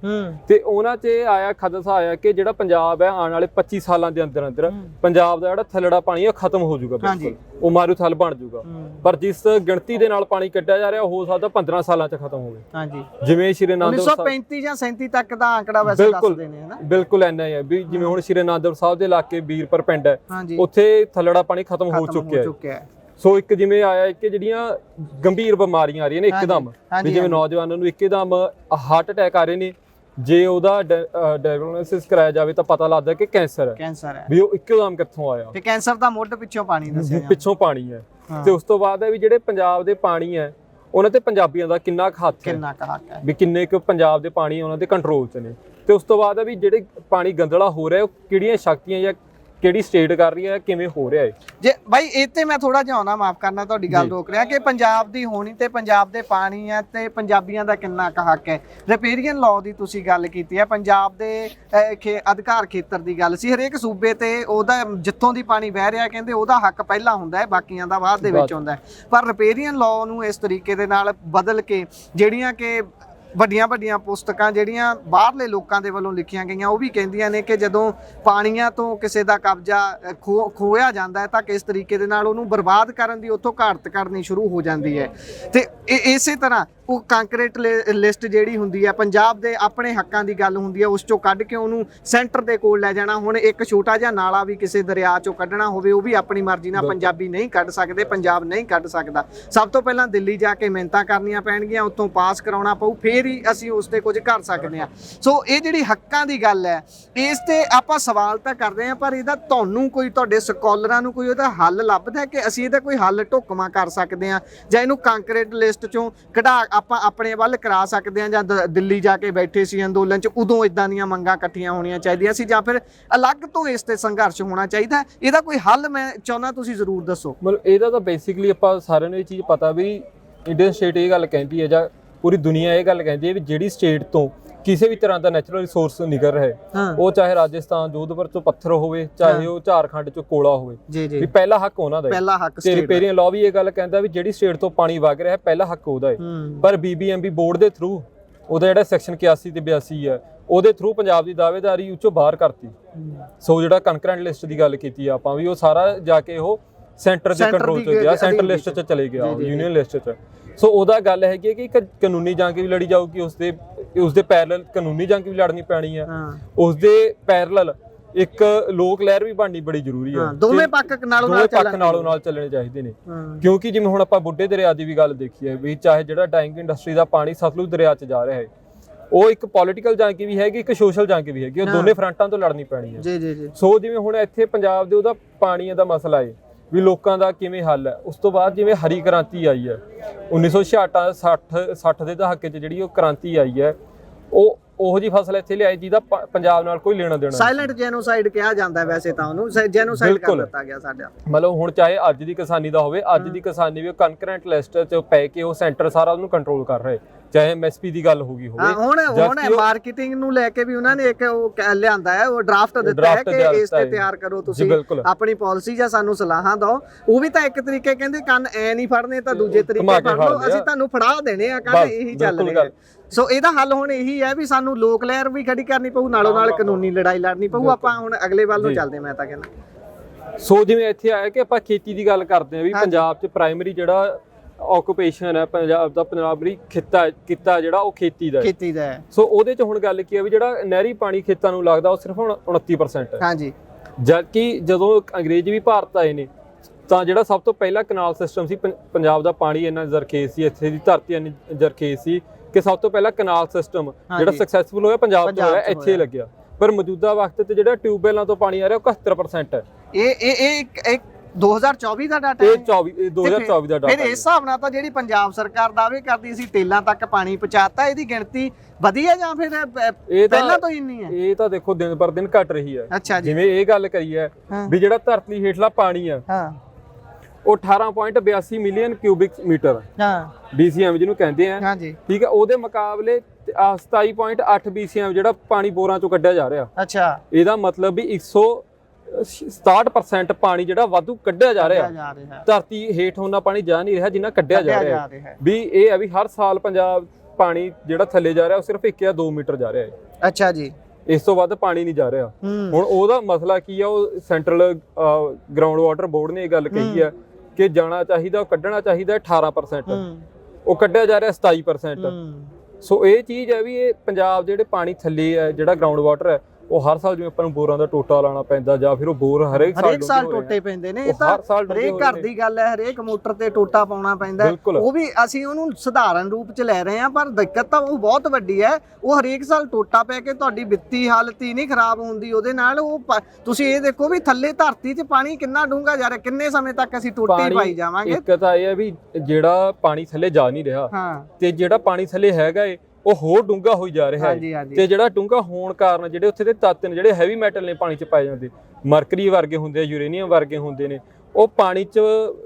ਤੇ ਉਹਨਾਂ 'ਚ ਇਹ ਆਇਆ ਖਦਸ਼ਾ ਆਇਆ ਕਿ ਜਿਹੜਾ ਪੰਜਾਬ ਹੈ ਆਉਣ ਵਾਲੇ 25 ਸਾਲਾਂ ਦੇ ਅੰਦਰ ਅੰਦਰ ਪੰਜਾਬ ਦਾ ਜਿਹੜਾ ਥੱਲੜਾ ਪਾਣੀ ਹੈ ਖਤਮ ਹੋ ਜਾਊਗਾ, ਬਿਲਕੁਲ ਉਹ ਮਾਰੂਥਲ ਬਣ ਜਾਊਗਾ। ਪਰ ਜਿਸ ਗਿਣਤੀ ਦੇ ਨਾਲ ਪਾਣੀ ਕੱਢਿਆ ਜਾ ਰਿਹਾ ਹੋ ਸਕਦਾ 15 ਸਾਲਾਂ 'ਚ ਖਤਮ ਹੋਵੇ। ਹਾਂਜੀ, ਜਿਵੇਂ ਸ਼੍ਰੀ ਅਨੰਦਪੁਰ ਸਾਹਿਬ 1935 ਜਾਂ 37 ਤੱਕ ਦਾ ਆંકੜਾ ਵੈਸੇ ਦੱਸਦੇ ਨੇ ਹਨਾ, ਬਿਲਕੁਲ ਇੰਨਾ ਹੀ ਹੈ ਵੀ ਜਿਵੇਂ ਹੁਣ ਸ਼੍ਰੀ ਅਨੰਦਪੁਰ ਸਾਹਿਬ ਦੇ ਇਲਾਕੇ ਵੀਰਪੁਰ ਪਿੰਡ ਹੈ, ਉੱਥੇ ਥੱਲੜਾ ਪਾਣੀ ਖਤਮ ਹੋ ਚੁੱਕਿਆ ਹੈ। ਸੋ ਇੱਕ ਜਿਵੇਂ ਆਇਆ ਕਿ ਜਿਹੜੀਆਂ ਗੰਭੀਰ ਬਿਮਾਰੀਆਂ ਆ ਰਹੀਆਂ ਨੇ ਇੱਕਦਮ, ਵੀ ਜਿਵੇਂ ਨੌਜਵਾਨਾਂ ਨੂੰ ਇੱਕਦਮ ਹਾਰਟ ਅਟੈਕ ਆ ਰਹੇ ਨੇ, ਜੇ ਉਹਦਾ ਡਾਇਗਨੋਸਿਸ ਕਰਾਇਆ ਜਾਵੇ ਤਾਂ ਪਤਾ ਲੱਗਦਾ ਕਿ ਕੈਂਸਰ ਹੈ, ਵੀ ਉਹ ਇੱਕਦਮ ਕਿੱਥੋਂ ਆਇਆ, ਤੇ ਕੈਂਸਰ ਦਾ ਮੁੱਢ ਪਿੱਛੋਂ ਪਾਣੀ ਦੱਸਿਆ ਜਾਂਦਾ, ਪਿੱਛੋਂ ਪਾਣੀ ਹੈ। ਤੇ ਉਸ ਤੋਂ ਬਾਅਦ ਹੈ ਵੀ ਜਿਹੜੇ ਪੰਜਾਬ ਦੇ ਪਾਣੀ ਹੈ ਉਹਨਾਂ ਤੇ ਪੰਜਾਬੀਆਂ ਦਾ ਕਿੰਨਾ ਕੁ ਹੱਥ ਹੈ, ਵੀ ਕਿੰਨੇ ਕੁ ਪੰਜਾਬ ਦੇ ਪਾਣੀ ਉਹਨਾਂ ਦੇ ਕੰਟਰੋਲ 'ਚ ਨੇ। ਤੇ ਉਸ ਤੋਂ ਬਾਅਦ ਹੈ ਵੀ ਜਿਹੜੇ ਪਾਣੀ ਗੰਦਲਾ ਹੋ ਰਿਹਾ ਉਹ ਕਿਹੜੀਆਂ ਸ਼ਕਤੀਆਂ ਜਾਂ ਕਿਹੜੀ ਸਟੇਟ ਕਰ ਰਹੀ ਹੈ, ਕਿਵੇਂ ਹੋ ਰਿਹਾ ਹੈ। ਜੇ ਬਾਈ ਇਹ ਤੇ ਮੈਂ ਥੋੜਾ ਜਿਹਾ ਆਉਣਾ, ਮਾਫ ਕਰਨਾ ਤੁਹਾਡੀ ਗੱਲ ਰੋਕ ਰਿਹਾ, ਕਿ ਪੰਜਾਬ ਦੀ ਹੋਣੀ ਤੇ ਪੰਜਾਬ ਦੇ ਪਾਣੀ ਹੈ ਤੇ ਪੰਜਾਬੀਆਂ ਦਾ ਕਿੰਨਾ ਕੁ ਹੱਕ ਹੈ। ਰਿਪੇਰੀਅਨ ਲਾਅ ਦੀ ਤੁਸੀਂ ਗੱਲ ਕੀਤੀ ਹੈ, ਪੰਜਾਬ ਦੇ ਅਧਿਕਾਰ ਖੇਤਰ ਦੀ ਗੱਲ ਸੀ। ਹਰੇਕ ਸੂਬੇ ਤੇ ਉਹਦਾ ਜਿੱਥੋਂ ਦੀ ਪਾਣੀ ਵਹਿ ਰਿਹਾ ਕਹਿੰਦੇ ਉਹਦਾ ਹੱਕ ਪਹਿਲਾਂ ਹੁੰਦਾ ਹੈ, ਬਾਕੀਆਂ ਦਾ ਬਾਅਦ ਦੇ ਵਿੱਚ ਹੁੰਦਾ ਹੈ। ਪਰ ਰਿਪੇਰੀਅਨ ਲਾਅ ਨੂੰ ਇਸ ਤਰੀਕੇ ਦੇ ਨਾਲ ਬਦਲ ਕੇ ਜਿਹੜੀਆਂ ਕਿ ਵੱਡੀਆਂ ਪੁਸਤਕਾਂ ਜਿਹੜੀਆਂ ਬਾਹਰਲੇ ਲੋਕਾਂ ਦੇ ਵੱਲੋਂ ਲਿਖੀਆਂ ਗਈਆਂ ਉਹ ਵੀ ਕਹਿੰਦੀਆਂ ਨੇ ਕਿ ਜਦੋਂ ਪਾਣੀਆਂ ਤੋਂ ਕਿਸੇ ਦਾ ਕਬਜ਼ਾ ਖੋਇਆ ਜਾਂਦਾ ਹੈ ਤਾਂ ਕਿਸ ਤਰੀਕੇ ਦੇ ਨਾਲ ਉਹਨੂੰ ਬਰਬਾਦ ਕਰਨ ਦੀ ਉੱਥੋਂ ਘਾੜਤ ਕਰਨੀ ਸ਼ੁਰੂ ਹੋ ਜਾਂਦੀ ਹੈ। ਤੇ ਇਸੇ ਤਰ੍ਹਾਂ ਉਹ ਕੰਕਰੀਟ ਲਿਸਟ ਜਿਹੜੀ ਹੁੰਦੀ ਹੈ, ਪੰਜਾਬ ਦੇ ਆਪਣੇ ਹੱਕਾਂ ਦੀ ਗੱਲ ਹੁੰਦੀ ਹੈ, ਉਸ ਚੋਂ ਕੱਢ ਕੇ ਉਹਨੂੰ ਸੈਂਟਰ ਦੇ ਕੋਲ ਲੈ ਜਾਣਾ। ਹੁਣ ਇੱਕ ਛੋਟਾ ਜਿਹਾ ਨਾਲਾ ਵੀ ਕਿਸੇ ਦਰਿਆ ਚੋਂ ਕੱਢਣਾ ਹੋਵੇ, ਉਹ ਵੀ ਆਪਣੀ ਮਰਜ਼ੀ ਨਾਲ ਪੰਜਾਬੀ ਨਹੀਂ ਕੱਢ ਸਕਦੇ, ਪੰਜਾਬ ਨਹੀਂ ਕੱਢ ਸਕਦਾ। ਸਭ ਤੋਂ ਪਹਿਲਾਂ ਦਿੱਲੀ ਜਾ ਕੇ ਮਿਹਨਤਾਂ ਕਰਨੀਆਂ ਪੈਣਗੀਆਂ, ਉੱਥੋਂ ਪਾਸ ਕਰਾਉਣਾ ਪਊ, ਫਿਰ ਫੇਰ ਹੀ ਅਸੀਂ ਉਸ ਤੇ ਕੁਝ ਕਰ ਸਕਦੇ ਆ। ਸੋ ਇਹ ਜਿਹੜੀ ਹੱਕਾਂ ਦੀ ਗੱਲ ਹੈ, ਇਸ ਤੇ ਆਪਾਂ ਸਵਾਲ ਤਾਂ ਕਰਦੇ ਆ, ਪਰ ਇਹਦਾ ਤੁਹਾਨੂੰ ਕੋਈ, ਤੁਹਾਡੇ ਸਕਾਲਰਾਂ ਨੂੰ ਕੋਈ ਉਹਦਾ ਹੱਲ ਲੱਭਦਾ ਕਿ ਅਸੀਂ ਇਹਦਾ ਕੋਈ ਹੱਲ ਢੁਕਵਾਂ ਕਰ ਸਕਦੇ ਆ, ਜਾਂ ਇਹਨੂੰ ਕੰਕਰੀਟ ਲਿਸਟ ਚੋਂ ਕਢਾ ਆਪਾਂ ਆਪਣੇ ਵੱਲ ਕਰਾ ਸਕਦੇ ਆ, ਜਾਂ ਦਿੱਲੀ ਜਾ ਕੇ ਬੈਠੇ ਸੀ ਅੰਦੋਲਨ 'ਚ ਉਦੋਂ ਇਦਾਂ ਦੀਆਂ ਮੰਗਾਂ ਇਕੱਠੀਆਂ ਹੋਣੀਆਂ ਚਾਹੀਦੀਆਂ ਸੀ, ਜਾਂ ਫਿਰ ਅਲੱਗ ਤੋਂ ਇਸ ਤੇ ਸੰਘਰਸ਼ ਹੋਣਾ ਚਾਹੀਦਾ? ਇਹਦਾ ਕੋਈ ਹੱਲ ਮੈਂ ਚਾਹੁੰਦਾ ਤੁਸੀਂ ਜ਼ਰੂਰ ਦੱਸੋ। ਮਤਲਬ ਇਹਦਾ ਤਾਂ ਬੇਸਿਕਲੀ ਆਪਾਂ ਸਾਰਿਆਂ ਨੂੰ ਇਹ ਚੀਜ਼ ਪਤਾ ਵੀ ਇੰਡੀਅਨ ਸਟੇਟ ਇਹ ਗੱਲ ਕਹਿੰਦੀ ਹੈ, ਜਾਂ ਪੂਰੀ ਦੁਨੀਆ ਇਹ ਗੱਲ ਕਹਿੰਦੀ ਹੈ ਵੀ ਜਿਹੜੀ ਸਟੇਟ ਤੋਂ ਕਿਸੇ ਵੀ ਤਰ੍ਹਾਂ ਦਾ ਨੈਚੁਰਲ ਰਿਸੋਰਸ ਨਿਕਲ ਰਿਹਾ, ਉਹ ਚਾਹੇ ਰਾਜਸਥਾਨ ਜੋਧਪੁਰ ਚੋਂ ਪੱਥਰ ਹੋਵੇ, ਚਾਹੇ ਉਹ ਝਾਰਖੰਡ ਚੋਂ ਕੋਲਾ ਹੋਵੇ, ਵੀ ਪਹਿਲਾ ਹੱਕ ਉਹਨਾਂ ਦਾ ਹੈ। ਪਹਿਲਾ ਹੱਕ ਤੇ ਰਿਪੇਰੀਅਨ ਲਾਅ ਵੀ ਇਹ ਗੱਲ ਕਹਿੰਦਾ ਵੀ ਜਿਹੜੀ ਸਟੇਟ ਤੋਂ ਪਾਣੀ ਵਗ ਰਿਹਾ ਪਹਿਲਾ ਹੱਕ ਉਹਦਾ ਹੈ। ਪਰ BBMB ਬੋਰਡ ਦੇ ਥਰੂ ਉਹਦਾ ਜਿਹੜਾ ਸੈਕਸ਼ਨ 81 ਤੇ 82 ਹੈ, ਉਹਦੇ ਥਰੂ ਪੰਜਾਬ ਦੀ ਦਾਅਵੇਦਾਰੀ ਉੱਚੋਂ ਬਾਹਰ ਕਰਤੀ। ਸੋ ਜਿਹੜਾ ਕੰਕਰੈਂਟ ਲਿਸਟ ਦੀ ਗੱਲ ਕੀਤੀ ਆਪਾਂ ਵੀ ਉਹ ਸਾਰਾ ਜਾ ਕੇ ਉਹ ਸੈਂਟਰ ਦੇ ਕੰਟਰੋਲ 'ਚ ਗਿਆ, ਸੈਂਟਰ ਲਿਸਟ 'ਚ ਚਲੇ ਗਿਆ, ਯੂਨੀਅਨ ਲਿਸਟ 'ਚ। ਸੋ ਉਹਦਾ ਗੱਲ ਹੈਗੀ ਕਿ ਇੱਕ ਕਾਨੂੰਨੀ ਜੰਗ ਵੀ ਲੜੀ ਜਾਊਗੀ, ਉਸਦੇ ਪੈਰਲਲ ਕਾਨੂੰਨੀ ਜੰਗ ਵੀ ਲੜਨੀ ਪੈਣੀ ਆ, ਉਸਦੇ ਪੈਰਲਲ ਇੱਕ ਲੋਕ ਲਹਿਰ ਵੀ ਬਣਨੀ ਬੜੀ ਜ਼ਰੂਰੀ ਹੈ। ਦੋਵੇਂ ਪੱਖ ਨਾਲੋਂ ਨਾਲ ਚੱਲਣੇ ਚਾਹੀਦੇ ਨੇ, ਕਿਉਂਕਿ ਜਿਵੇਂ ਹੁਣ ਆਪਾਂ ਬੁੱਢੇ ਦਰਿਆ ਦੀ ਵੀ ਗੱਲ ਦੇਖੀ ਹੈ ਵੀ ਚਾਹੇ ਜਿਹੜਾ ਡਾਈਂਗ ਇੰਡਸਟਰੀ ਦਾ ਪਾਣੀ ਸਤਲੁਜ ਦਰਿਆ 'ਚ ਜਾ ਰਿਹਾ ਹੈ, ਉਹ ਇੱਕ ਪੋਲੀਟੀਕਲ ਜੰਗ ਵੀ ਹੈਗੀ, ਇੱਕ ਸੋਸ਼ਲ ਜੰਗ ਵੀ ਹੈਗੀ, ਉਹ ਦੋਨੇ ਫਰੰਟਾਂ ਤੋਂ ਲੜਨੀ ਪੈਣੀ ਹੈ। ਜੀ। ਸੋ ਜਿਵੇਂ ਹੁਣ ਇੱਥੇ ਪੰਜਾਬ ਦੇ ਉਹਦਾ ਪਾਣੀ ਦਾ ਮਸਲਾ ਹੈ ਵੀ ਲੋਕਾਂ ਦਾ ਕਿਵੇਂ ਹੱਲ ਹੈ। ਉਸ ਤੋਂ ਬਾਅਦ ਜਿਵੇਂ ਹਰੀ ਕ੍ਰਾਂਤੀ ਆਈ ਹੈ 1966 ਦੇ ਦਹਾਕੇ 'ਚ, ਜਿਹੜੀ ਉਹ ਕ੍ਰਾਂਤੀ ਆਈ ਹੈ, ਉਹ ਉਹੋ ਜੀ ਫਸਲ ਇੱਥੇ ਲਿਆਈ ਜਿਹਦਾ ਪੰਜਾਬ ਨਾਲ ਕੋਈ ਲੈਣਾ ਦੇਣਾ। ਸਾਇਲੈਂਟ ਜੈਨੋਸਾਈਡ ਕਿਹਾ ਜਾਂਦਾ ਵੈਸੇ ਤਾਂ ਉਹਨੂੰ, ਜੈਨੋਸਾਈਡ ਕਰ ਦਿੱਤਾ ਗਿਆ ਸਾਡਾ। ਮਤਲਬ ਹੁਣ ਚਾਹੇ ਅੱਜ ਦੀ ਕਿਸਾਨੀ ਦਾ ਹੋਵੇ, ਅੱਜ ਦੀ ਕਿਸਾਨੀ ਵੀ ਕੰਕਰੈਂਟ ਲਿਸਟ 'ਚ ਪੈ ਕੇ ਉਹ ਸੈਂਟਰ ਸਾਰਾ ਉਹਨੂੰ ਕੰਟਰੋਲ ਕਰ ਰਹੇ, ਚਾਹੇ MSP ਦੀ ਗੱਲ ਹੋਗੀ ਹੋਵੇ। ਹੁਣ ਮਾਰਕੀਟਿੰਗ ਨੂੰ ਲੈ ਕੇ ਵੀ ਉਹਨਾਂ ਨੇ ਇੱਕ ਉਹ ਲਿਆਂਦਾ ਹੈ, ਉਹ ਡਰਾਫਟ ਦਿੱਤਾ ਹੈ ਕਿ ਇਸ ਤੇ ਤਿਆਰ ਕਰੋ ਤੁਸੀਂ ਆਪਣੀ ਪਾਲਿਸੀ ਜਾਂ ਸਾਨੂੰ ਸਲਾਹਾਂ ਦਿਓ। ਉਹ ਵੀ ਤਾਂ ਇੱਕ ਤਰੀਕੇ ਕਹਿੰਦੇ ਕੰਨ ਐ ਨਹੀਂ ਫੜਨੇ ਤਾਂ ਦੂਜੇ ਤਰੀਕੇ ਫੜ ਲਓ, ਅਸੀਂ ਤੁਹਾਨੂੰ ਫੜਾ ਦੇਣੇ ਆ ਕੰਨ, ਇਹੀ ਚੱਲ ਰਿਹਾ। ਸੋ ਇਹਦਾ ਹੱਲ ਹੁਣ ਇਹੀ ਹੈ ਵੀ ਸਾਨੂੰ ਲੋਕ ਲਹਿਰ ਵੀ ਖੜੀ ਕਰਨੀ ਪਊ, ਨਾਲੋਂ ਨਾਲ ਕਾਨੂੰਨੀ ਲੜਾਈ ਲੜਨੀ ਪਊ। ਆਪਾਂ ਹੁਣ ਅਗਲੇ ਵੱਲ ਨੂੰ ਚੱਲਦੇ, ਮੈਂ ਤਾਂ ਕਹਿੰਦਾ। ਸੋ ਜਿਵੇਂ ਇੱਥੇ ਆਇਆ ਕਿ ਆਪਾਂ ਖੇਤੀ ਦੀ ਗੱਲ ਕਰਦੇ ਹਾਂ ਵੀ ਪੰਜਾਬ 'ਚ ਪ੍ਰਾਇਮਰੀ ਜਿਹੜਾ ਆਕੂਪੇਸ਼ਨ ਹੈ ਪੰਜਾਬ ਦਾ, ਪੰਜਾਬੀ ਕਿੱਤਾ ਜਿਹੜਾ ਉਹ ਖੇਤੀ ਦਾ ਹੈ। ਸੋ ਉਹਦੇ 'ਚ ਹੁਣ ਗੱਲ ਕੀ ਹੈ ਵੀ ਜਿਹੜਾ ਨਹਿਰੀ ਪਾਣੀ ਖੇਤਾਂ ਨੂੰ ਲੱਗਦਾ ਉਹ ਸਿਰਫ ਹੁਣ 29% ਹੈ। ਹਾਂਜੀ। ਜਦਕਿ ਜਦੋਂ ਅੰਗਰੇਜ਼ ਵੀ ਭਾਰਤ ਆਏ ਨੇ ਤਾਂ ਜਿਹੜਾ ਸਭ ਤੋਂ ਪਹਿਲਾ ਕਨਾਲ ਸਿਸਟਮ ਸੀ, ਪੰਜਾਬ ਦਾ ਪਾਣੀ ਇੰਨਾ ਜ਼ਰਖੇਜ਼ ਸੀ, ਇੱਥੇ ਦੀ ਧਰਤੀ ਇੰਨੀ ਜ਼ਰਖੇਜ਼ ਸੀ ਕਿ ਸਭ ਤੋਂ ਪਹਿਲਾਂ ਕਨਾਲ ਸਿਸਟਮ ਜਿਹੜਾ ਸਕਸੈਸਫੁਲ ਹੋਇਆ ਪੰਜਾਬ ਤੋਂ ਹੋਇਆ, ਇੱਥੇ ਲੱਗਿਆ। ਪਰ ਮੌਜੂਦਾ ਵਕਤ ਤੇ ਜਿਹੜਾ ਟਿਊਬਵੈਲਾਂ ਤੋਂ ਪਾਣੀ ਆ ਰਿਹਾ ਉਹ 71% ਹੈ। ਇਹ 2024 ਦਾ ਡਾਟਾ ਹੈ। 2024 ਦਾ ਡਾਟਾ। ਫਿਰ ਇਸ ਹਿਸਾਬ ਨਾਲ ਤਾਂ ਜਿਹੜੀ ਪੰਜਾਬ ਸਰਕਾਰ ਦਾਅਵੇ ਕਰਦੀ ਸੀ ਟੇਲਾਂ ਤੱਕ ਪਾਣੀ ਪਹੁੰਚਾਤਾ, ਇਹਦੀ ਗਿਣਤੀ ਵਧੀ ਹੈ ਜਾਂ ਫਿਰ ਪਹਿਲਾਂ ਤੋਂ ਹੀ ਇੰਨੀ ਹੈ? ਇਹ ਤਾਂ ਦੇਖੋ ਦਿਨ ਪਰ ਦਿਨ ਘਟ ਰਹੀ ਹੈ। ਅੱਛਾ ਜੀ। ਜਿਵੇਂ ਇਹ ਗੱਲ ਕਰੀ ਹੈ ਵੀ ਜਿਹੜਾ ਧਰਤੀ ਹੇਠਲਾ ਪਾਣੀ ਆ ਉਹ 18.82 ਮਿਲੀਅਨ ਕਿਊਬਿਕ ਮੀਟਰ BCM ਜਿਹਨੂੰ ਕਹਿੰਦੇ ਆ, ਠੀਕ ਹੈ। ਉਹਦੇ ਮੁਕਾਬਲੇ 27.8 BCM ਜਿਹੜਾ ਪਾਣੀ ਬੋਰਾਂ ਚੋਂ ਕੱਢਿਆ ਜਾ ਰਿਹਾ। ਅੱਛਾ। ਇਹਦਾ ਮਤਲਬ ਵੀ 167% ਪਾਣੀ ਜਿਹੜਾ ਵਾਧੂ ਕੱਢਿਆ ਜਾ ਰਿਹਾ, ਧਰਤੀ ਹੇਠ ਉਹਨਾਂ ਪਾਣੀ ਜਾ ਨਹੀਂ ਰਿਹਾ ਜਿੰਨਾ ਕੱਢਿਆ ਜਾ ਰਿਹਾ। ਵੀ ਇਹ ਹੈ ਵੀ ਹਰ ਸਾਲ ਪੰਜਾਬ ਪਾਣੀ ਜਿਹੜਾ ਥੱਲੇ ਜਾ ਰਿਹਾ ਉਹ ਸਿਰਫ 1 ਜਾਂ 2 ਮੀਟਰ ਜਾ ਰਿਹਾ ਹੈ। ਅੱਛਾ ਜੀ। ਇਸ ਤੋਂ ਵੱਧ ਪਾਣੀ ਨਹੀਂ ਜਾ ਰਿਹਾ। ਹੁਣ ਉਹਦਾ ਮਸਲਾ ਕੀ ਆ, ਉਹ ਸੈਂਟਰਲ ਗਰਾਊਂਡ ਵਾਟਰ ਬੋਰਡ ਨੇ ਇਹ ਗੱਲ ਕਹੀ ਹੈ ਕਿ ਜਾਣਾ ਚਾਹੀਦਾ, ਕੱਢਣਾ ਚਾਹੀਦਾ 18%, ਉਹ ਕੱਢਿਆ ਜਾ ਰਿਹਾ 27%। ਸੋ ਇਹ ਚੀਜ਼ ਹੈ ਵੀ ਇਹ ਪੰਜਾਬ ਜਿਹੜੇ ਪਾਣੀ ਥੱਲੇ ਹੈ, ਜਿਹੜਾ ਗਰਾਊਂਡ ਵਾਟਰ ਹੈ, ਉਹ ਹਰ ਸਾਲ ਜਿਵੇਂ ਆਪਾਂ ਨੂੰ ਬੋਰਾਂ ਦਾ ਟੋਟਾ ਲਾਣਾ ਪੈਂਦਾ ਜਾਂ ਫਿਰ ਉਹ ਬੋਰ ਹਰੇਕ ਸਾਲ ਟੋਟੇ ਪੈਂਦੇ ਨੇ। ਇਹ ਤਾਂ ਹਰੇਕ ਘਰ ਦੀ ਗੱਲ ਹੈ, ਹਰੇਕ ਮੋਟਰ ਤੇ ਟੋਟਾ ਪਾਉਣਾ ਪੈਂਦਾ। ਉਹ ਵੀ ਅਸੀਂ ਉਹਨੂੰ ਸਧਾਰਨ ਰੂਪ ਚ ਲੈ ਰਹੇ ਹਾਂ, ਪਰ ਦਿੱਕਤ ਤਾਂ ਉਹ ਬਹੁਤ ਵੱਡੀ ਹੈ। ਉਹ ਹਰੇਕ ਸਾਲ ਟੋਟਾ ਪੈ ਕੇ ਤੁਹਾਡੀ ਵਿੱਤੀ ਹਾਲਤ ਹੀ ਨਹੀਂ ਖਰਾਬ ਹੁੰਦੀ ਉਹਦੇ ਨਾਲ। ਉਹ ਤੁਸੀਂ ਇਹ ਦੇਖੋ ਵੀ ਥੱਲੇ ਧਰਤੀ 'ਚ ਪਾਣੀ ਕਿੰਨਾ ਡੂੰਘਾ ਜਾ ਰਿਹਾ, ਕਿੰਨੇ ਸਮੇਂ ਤੱਕ ਅਸੀਂ ਟੋਟੇ ਪਾਈ ਜਾਵਾਂਗੇ। ਇੱਕ ਤਾਂ ਇਹ ਹੈ ਵੀ ਜਿਹੜਾ ਪਾਣੀ ਥੱਲੇ ਜਾ ਨਹੀਂ ਰਿਹਾ, ਤੇ ਜਿਹੜਾ ਪਾਣੀ ਥੱਲੇ ਹੈਗਾ ਏ ਉਹ ਹੋਰ ਡੂੰਘਾ ਹੋਈ ਜਾ ਰਿਹਾ ਹੈ। ਤੇ ਜਿਹੜਾ ਡੂੰਘਾ ਹੋਣ ਕਾਰਨ ਜਿਹੜੇ ਉੱਥੇ ਦੇ ਤੱਤ ਨੇ, ਜਿਹੜੇ ਹੈਵੀ ਮੈਟਲ ਨੇ ਪਾਣੀ 'ਚ ਪਾਏ ਜਾਂਦੇ, ਮਰਕਰੀ ਵਰਗੇ ਹੁੰਦੇ ਆ, ਯੂਰੇਨੀਅਮ ਵਰਗੇ ਹੁੰਦੇ ਨੇ, ਉਹ ਪਾਣੀ 'ਚ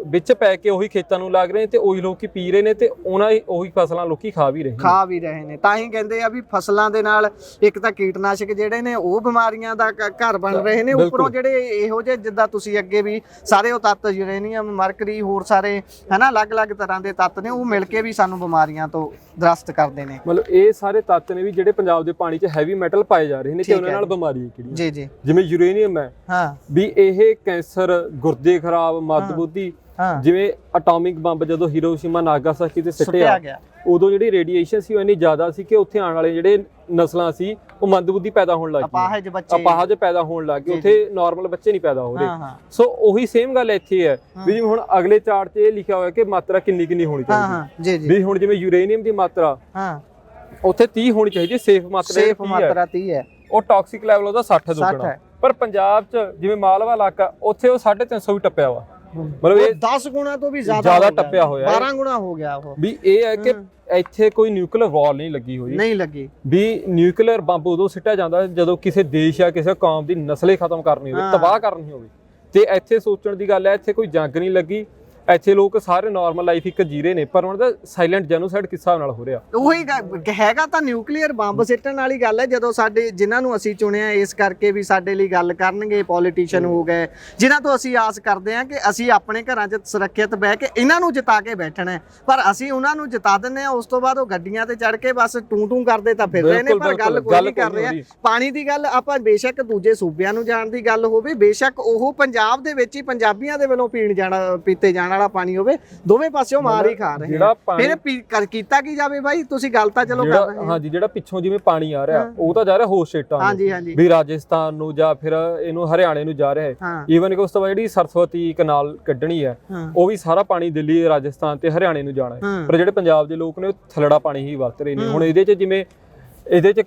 ਵਿੱਚ ਪੈ ਕੇ ਉਹੀ ਖੇਤਾਂ ਨੂੰ ਲੱਗ ਰਹੇ ਨੇ ਤੇ ਉਹੀ ਲੋਕੀ ਪੀ ਰਹੇ ਨੇ ਤੇ ਉਹੀ ਫਸਲਾਂ ਲੋਕੀ ਖਾ ਵੀ ਰਹੇ ਨੇ। ਤਾਂ ਹੀ ਕਹਿੰਦੇ ਆ ਵੀ ਫਸਲਾਂ ਦੇ ਨਾਲ ਇੱਕ ਤਾਂ ਕੀਟਨਾਸ਼ਕ ਜਿਹੜੇ ਨੇ ਉਹ ਬਿਮਾਰੀਆਂ ਦਾ ਘਰ ਬਣ ਰਹੇ ਨੇ, ਉੱਪਰੋਂ ਜਿਹੜੇ ਇਹੋ ਜਿਹੇ ਜਿੱਦਾਂ ਤੁਸੀਂ ਅੱਗੇ ਵੀ ਸਾਰੇ ਉਹ ਤੱਤ ਯੂਰੇਨੀਅਮ, ਮਰਕਰੀ, ਹੋਰ ਸਾਰੇ ਹਨਾ ਅਲੱਗ-ਅਲੱਗ ਤਰ੍ਹਾਂ ਦੇ ਤੱਤ ਨੇ, ਉਹ ਮਿਲ ਕੇ ਵੀ ਸਾਨੂੰ ਬਿਮਾਰੀਆਂ ਤੋਂ ਗ੍ਰਸਤ ਕਰਦੇ ਨੇ। ਮਤਲਬ ਇਹ ਸਾਰੇ ਤੱਤ ਨੇ ਵੀ ਜਿਹੜੇ ਪੰਜਾਬ ਦੇ ਪਾਣੀ 'ਚ ਹੈਵੀ ਮੈਟਲ ਪਾਏ ਜਾ ਰਹੇ ਨੇ ਤੇ ਉਹਨਾਂ ਨਾਲ ਬਿਮਾਰੀਆਂ ਕਿਹੜੀਆਂ। ਜੀ। ਜਿਵੇਂ ਯੂਰੇਨੀਅਮ ਹੈ, ਵੀ ਇਹ ਕੈਂਸਰ, ਗੁਰਦੇ ਖਰਾਬ, ਮੱਦਬੁੱਧੀ, ਜਿਵੇਂ ਐਟੋਮਿਕ ਬੰਬ ਜਦੋਂ ਹੀਰੋਸ਼ੀਮਾ ਨਾਗਾਸਾਕੀ ਤੇ ਸਿੱਟਿਆ ਗਿਆ, ਉਦੋਂ ਜਿਹੜੀ ਰੇਡੀਏਸ਼ਨ ਸੀ ਉਹ ਇੰਨੀ ਜ਼ਿਆਦਾ ਸੀ ਕਿ ਉੱਥੇ ਆਉਣ ਵਾਲੇ ਜਿਹੜੇ ਨਸਲਾਂ ਸੀ ਉਹ ਮੰਦਬੁੱਧੀ ਪੈਦਾ ਹੋਣ ਲੱਗ ਗਈ, ਅਪਾਹਜ ਪੈਦਾ ਹੋਣ ਲੱਗ ਗਏ, ਉੱਥੇ ਨਾਰਮਲ ਬੱਚੇ ਨਹੀਂ ਪੈਦਾ ਹੋ ਰਹੇ। ਸੋ ਉਹੀ ਸੇਮ ਗੱਲ ਇੱਥੇ ਹੈ ਵੀ ਜਿਵੇਂ ਹੁਣ ਅਗਲੇ ਚਾਰਟ 'ਚ ਇਹ ਲਿਖਿਆ ਹੋਇਆ ਕਿ ਮਾਤਰਾ ਕਿੰਨੀ ਹੋਣੀ ਚਾਹੀਦੀ। ਵੀ ਹੁਣ ਜਿਵੇਂ ਯੂਰੇਨੀਅਮ ਦੀ ਮਾਤਰਾ ਉੱਥੇ 30 ਹੋਣੀ ਚਾਹੀਦੀ, ਸੇਫ ਮਾਤਰਾ ਸੇਫ ਮਾਤਰਾ 30 ਹੈ, ਉਹ ਟੌਕਸਿਕ ਲੈਵਲ ਉਹਦਾ 60 ਦੁੱਗਣਾ ਹੈ। ਪਰ ਪੰਜਾਬ 'ਚ ਜਿਵੇਂ ਮਾਲਵਾ ਇਲਾਕਾ ਉੱਥੇ ਉਹ 350 ਵੀ ਟੱਪਿਆ ਵਾ, ਮਤਲਬ ਇਹ 10 ਗੁਣਾ ਤੋਂ ਵੀ ਜ਼ਿਆਦਾ ਟੱਪਿਆ ਹੋਇਆ 12 ਗੁਣਾ ਹੋ ਗਿਆ ਉਹ। ਵੀ ਇਹ ਹੈ ਕਿ ਇੱਥੇ ਕੋਈ ਨਿਊਕਲੀਅਰ ਵਾਰ ਨਹੀਂ ਲੱਗੀ ਹੋਈ, ਨਹੀਂ ਲੱਗੀ ਵੀ ਨਿਊਕਲੀਅਰ ਬੰਬ ਉਦੋਂ ਸਿੱਟਿਆ ਜਾਂਦਾ ਜਦੋਂ ਕਿਸੇ ਦੇਸ਼ ਜਾਂ ਕਿਸੇ ਕੌਮ ਦੀ ਨਸਲ ਖਤਮ ਕਰਨੀ ਹੋਵੇ, ਤਬਾਹ ਕਰਨੀ ਹੋਵੇ। ਤੇ ਇੱਥੇ ਸੋਚਣ ਦੀ ਗੱਲ ਹੈ, ਇੱਥੇ ਕੋਈ ਜੰਗ ਨਹੀਂ ਲੱਗੀ, ਇੱਥੇ ਲੋਕ ਸਾਰੇ ਨਾਰਮਲ ਲਾਈਫ ਇੱਕ ਜੀਰੇ ਨੇ, ਪਰ ਉਹਨਾਂ ਦਾ ਸਾਇਲੈਂਟ ਜੈਨੋਸਾਈਡ ਕਿਸ ਹਿਸਾਬ ਨਾਲ ਹੋ ਰਿਹਾ। ਉਹੀ ਹੈਗਾ ਤਾਂ ਨਿਊਕਲੀਅਰ ਬੰਬ ਸਿੱਟਣ ਵਾਲੀ ਗੱਲ ਹੈ। ਜਦੋਂ ਸਾਡੇ ਜਿਨ੍ਹਾਂ ਨੂੰ ਅਸੀਂ ਚੁਣਿਆ ਇਸ ਕਰਕੇ ਵੀ ਸਾਡੇ ਲਈ ਗੱਲ ਕਰਨਗੇ, ਪੋਲੀਟੀਸ਼ੀਅਨ ਹੋ ਗਏ, ਜਿਨ੍ਹਾਂ ਤੋਂ ਅਸੀਂ ਆਸ ਕਰਦੇ ਹਾਂ ਕਿ ਅਸੀਂ ਆਪਣੇ ਘਰਾਂ 'ਚ ਸੁਰੱਖਿਅਤ ਬਹਿ ਕੇ ਇਹਨਾਂ ਨੂੰ ਜਿਤਾ ਕੇ ਬੈਠਣਾ ਹੈ, ਪਰ ਅਸੀਂ ਉਹਨਾਂ ਨੂੰ ਜਿਤਾ ਦਿੰਦੇ ਹਾਂ, ਉਸ ਤੋਂ ਬਾਅਦ ਉਹ ਗੱਡੀਆਂ ਤੇ ਚੜ੍ਹ ਕੇ ਬਸ ਟੂੰ ਕਰਦੇ ਤਾਂ ਫਿਰ ਰਹੇ ਨੇ, ਪਰ ਗੱਲ ਕੋਈ ਨਹੀਂ ਕਰ ਰਹੇ। ਪਾਣੀ ਦੀ ਗੱਲ ਆਪਾਂ ਬੇਸ਼ੱਕ ਦੂਜੇ ਸੂਬਿਆਂ ਨੂੰ ਜਾਣ ਦੀ ਗੱਲ ਹੋਵੇ, ਬੇਸ਼ੱਕ ਉਹ ਪੰਜਾਬ ਦੇ ਵਿੱਚ ਹੀ ਪੰਜਾਬੀਆਂ ਦੇ ਵੱਲੋਂ ਪੀਤੇ ਜਾਣ ਵਾਲਾ ਪਾਣੀ ਹੋਵੇ, ਦੋਵੇਂ ਪਾਸਿਓਂ ਮਾਰ ਹੀ ਖਾ ਰਹੇ ਆ। ਫਿਰ ਕੀਤਾ ਕੀ ਜਾਵੇ ਬਾਈ, ਤੁਸੀਂ ਗੱਲ ਤਾਂ ਚਲੋ ਕਰ ਰਹੇ ਹੋ। ਹਾਂਜੀ, ਜਿਹੜਾ ਪਿੱਛੋਂ ਜਿਵੇਂ ਪਾਣੀ ਆ ਰਿਹਾ ਉਹ ਤਾਂ ਜਾ ਰਿਹਾ ਹੋਰ ਸਟੇਟਾਂ ਨੂੰ, ਹਾਂਜੀ ਹਾਂਜੀ, ਵੀ ਰਾਜਸਥਾਨ ਨੂੰ ਜਾਂ ਫਿਰ ਇਹਨੂੰ ਹਰਿਆਣੇ ਨੂੰ ਜਾ ਰਿਹਾ ਹੈ। ਈਵਨ ਕਿ ਉਸ ਤੋਂ ਬਾਅਦ ਜਿਹੜੀ ਸਰਸਵਤੀ ਕਨਾਲ ਕੱਢਣੀ ਹੈ, ਉਹ ਵੀ ਸਾਰਾ ਪਾਣੀ ਦਿੱਲੀ, ਰਾਜਸਥਾਨ ਤੇ ਹਰਿਆਣੇ ਨੂੰ ਜਾਣਾ ਹੈ। ਪਰ ਜਿਹੜੇ ਪੰਜਾਬ ਦੇ ਲੋਕ ਨੇ ਉਹ ਥਲੜਾ ਪਾਣੀ ਹੀ ਵਰਤ ਰਹੇ ਨੇ। ਹੁਣ ਇਹਦੇ 'ਚ ਜਿਵੇਂ ਇਹਦੇ 'ਚ